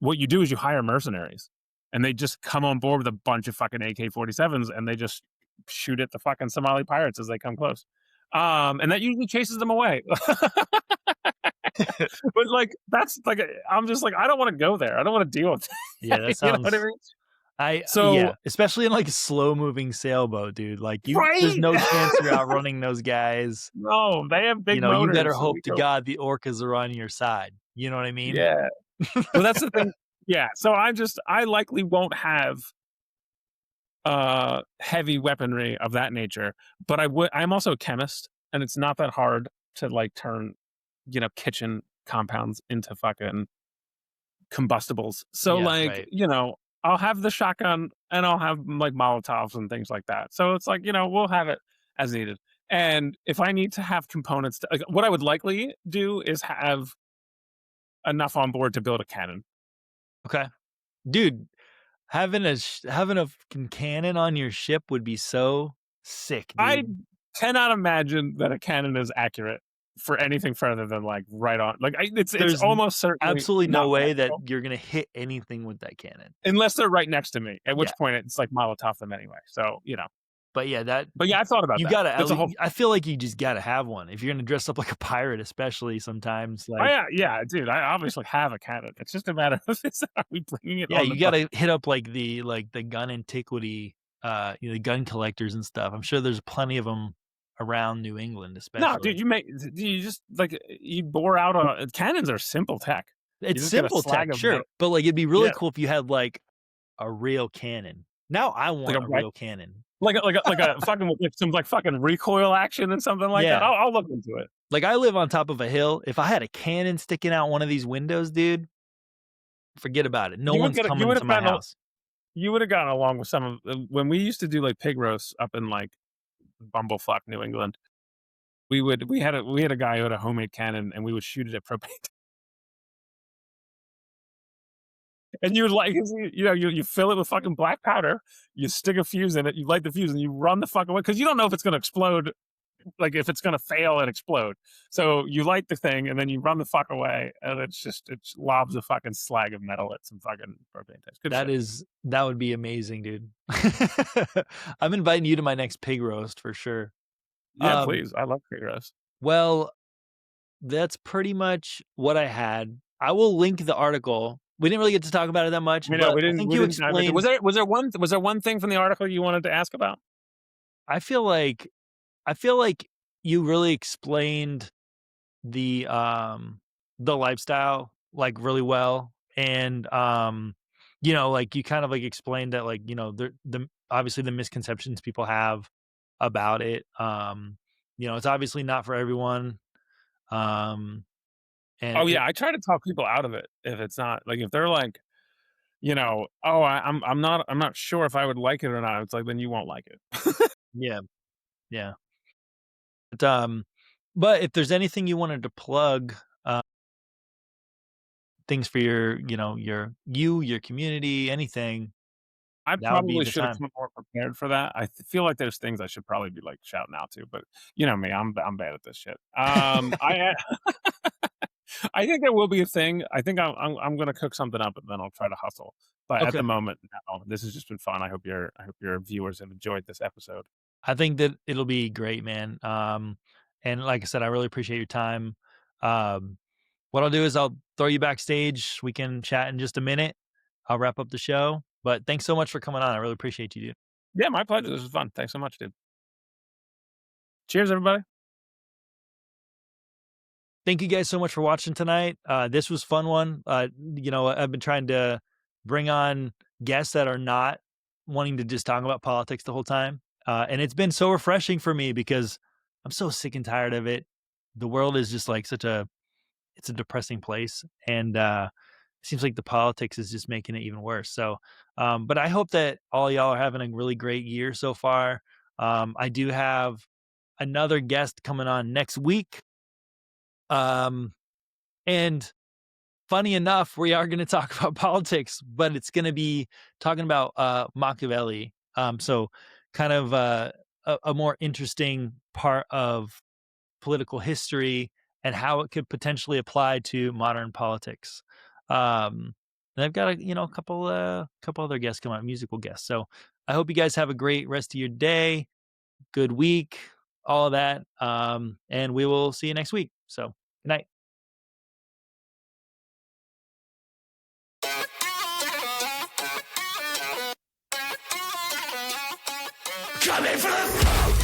what you do is you hire mercenaries and they just come on board with a bunch of fucking AK-47s and they just shoot at the fucking Somali pirates as they come close. And that usually chases them away. But like, that's like, I'm just like, I don't want to go there. I don't want to deal with Yeah, that. that You know what I sounds. mean? Yeah, So, especially in like a slow moving sailboat, dude. Like there's right? no chance you're outrunning those guys. No, they have big You better motors. So hope we to go, God the orcas are on your side. You know what I mean? yeah. Well, that's the thing. Yeah. So I likely won't have heavy weaponry of that nature, but I'm also a chemist, and it's not that hard to like turn, kitchen compounds into fucking combustibles. So Yeah, like, right. I'll have the shotgun and I'll have like Molotovs and things like that. So it's like, we'll have it as needed. And if I need to have components to, like, what I would likely do is have enough on board to build a cannon. Okay. Dude, having a fucking cannon on your ship would be so sick, I dude. cannot imagine that a cannon is accurate for anything further than like right on. Like it's There's almost certainly absolutely no not way that practical you're gonna hit anything with that cannon. unless they're right next to me. At Yeah. which point it's like Molotov them anyway. So But yeah, that but yeah, I thought about you that. gotta at That's a whole. least I feel like you just gotta have one. If you're gonna dress up like a pirate, especially sometimes, Oh like yeah, yeah, dude. I obviously have a cannon. It's just a matter of are we bringing it yeah, on the you boat? gotta hit up like the gun antiquity, the gun collectors and stuff. I'm sure there's plenty of them around New England, No, especially. dude. You just like you bore out a cannons are simple tech. You It's just get a simple slag tech, of sure, metal. but, like, it'd be really Yeah, cool if you had, like, a real cannon. Now I like a want a right, real cannon. like a fucking like some like fucking recoil action and something like that. Yeah. I'll look into it. Like, I live on top of a hill. If I had a cannon sticking out one of these windows, dude, forget about it. No one's You coming would to have my gotten house. you would have gotten along with some of when we used to do like pig roasts up in like Bumblefuck, New England. We had a guy who had a homemade cannon and we would shoot it at propane. And you would like you fill it with fucking black powder, you stick a fuse in it, you light the fuse, and you run the fuck away because you don't know if it's gonna explode, like if it's gonna fail and explode. So you light the thing and then you run the fuck away, and it lobs a fucking slag of metal at some fucking propane tanks. Good shit. That would be amazing, dude. I'm inviting you to my next pig roast for sure. Yeah, Um, please. I love pig roast. well, that's pretty much what I had. I will link the article. We didn't really get to talk about it that much, We know but I think we you didn't dive into. explained. Was there one thing from the article you wanted to ask about? I feel like I feel like you really explained the the lifestyle like really well, and like you kind of like explained that, like, the obviously the misconceptions people have about it. It's obviously not for everyone. Um and Oh it yeah, I try to talk people out of it if it's not like if they're like, oh, I'm not sure if I would like it or not. It's like then you won't like it. yeah, yeah. But if there's anything you wanted to plug, things for your community, anything, I that would be probably the should have time. come more prepared for that. Feel like there's things I should probably be like shouting out to, but you know me, I'm bad at this shit. I think there will be a thing. I think I'm gonna cook something up and then I'll try to hustle. But at Okay. the moment, no. This has just been fun. I hope your viewers have enjoyed this episode. I think that it'll be great, man. And like I said, I really appreciate your time. Um, what I'll do is I'll throw you backstage. We can chat in just a minute. I'll wrap up the show. But thanks so much for coming on. I really appreciate you, dude. Yeah, my pleasure. This was fun. Thanks so much, dude. Cheers, everybody. Thank you guys so much for watching tonight. This was fun one. I've been trying to bring on guests that are not wanting to just talk about politics the whole time. And it's been so refreshing for me because I'm so sick and tired of it. The world is just like it's a depressing place, and it seems like the politics is just making it even worse. So, but I hope that all y'all are having a really great year so far. I do have another guest coming on next week. And funny enough, we are going to talk about politics, but it's going to be talking about Machiavelli. So kind of a more interesting part of political history and how it could potentially apply to modern politics. And I've got a couple other guests come on, musical guests. So I hope you guys have a great rest of your day, good week, all of that. And we will see you next week. So good night. Coming from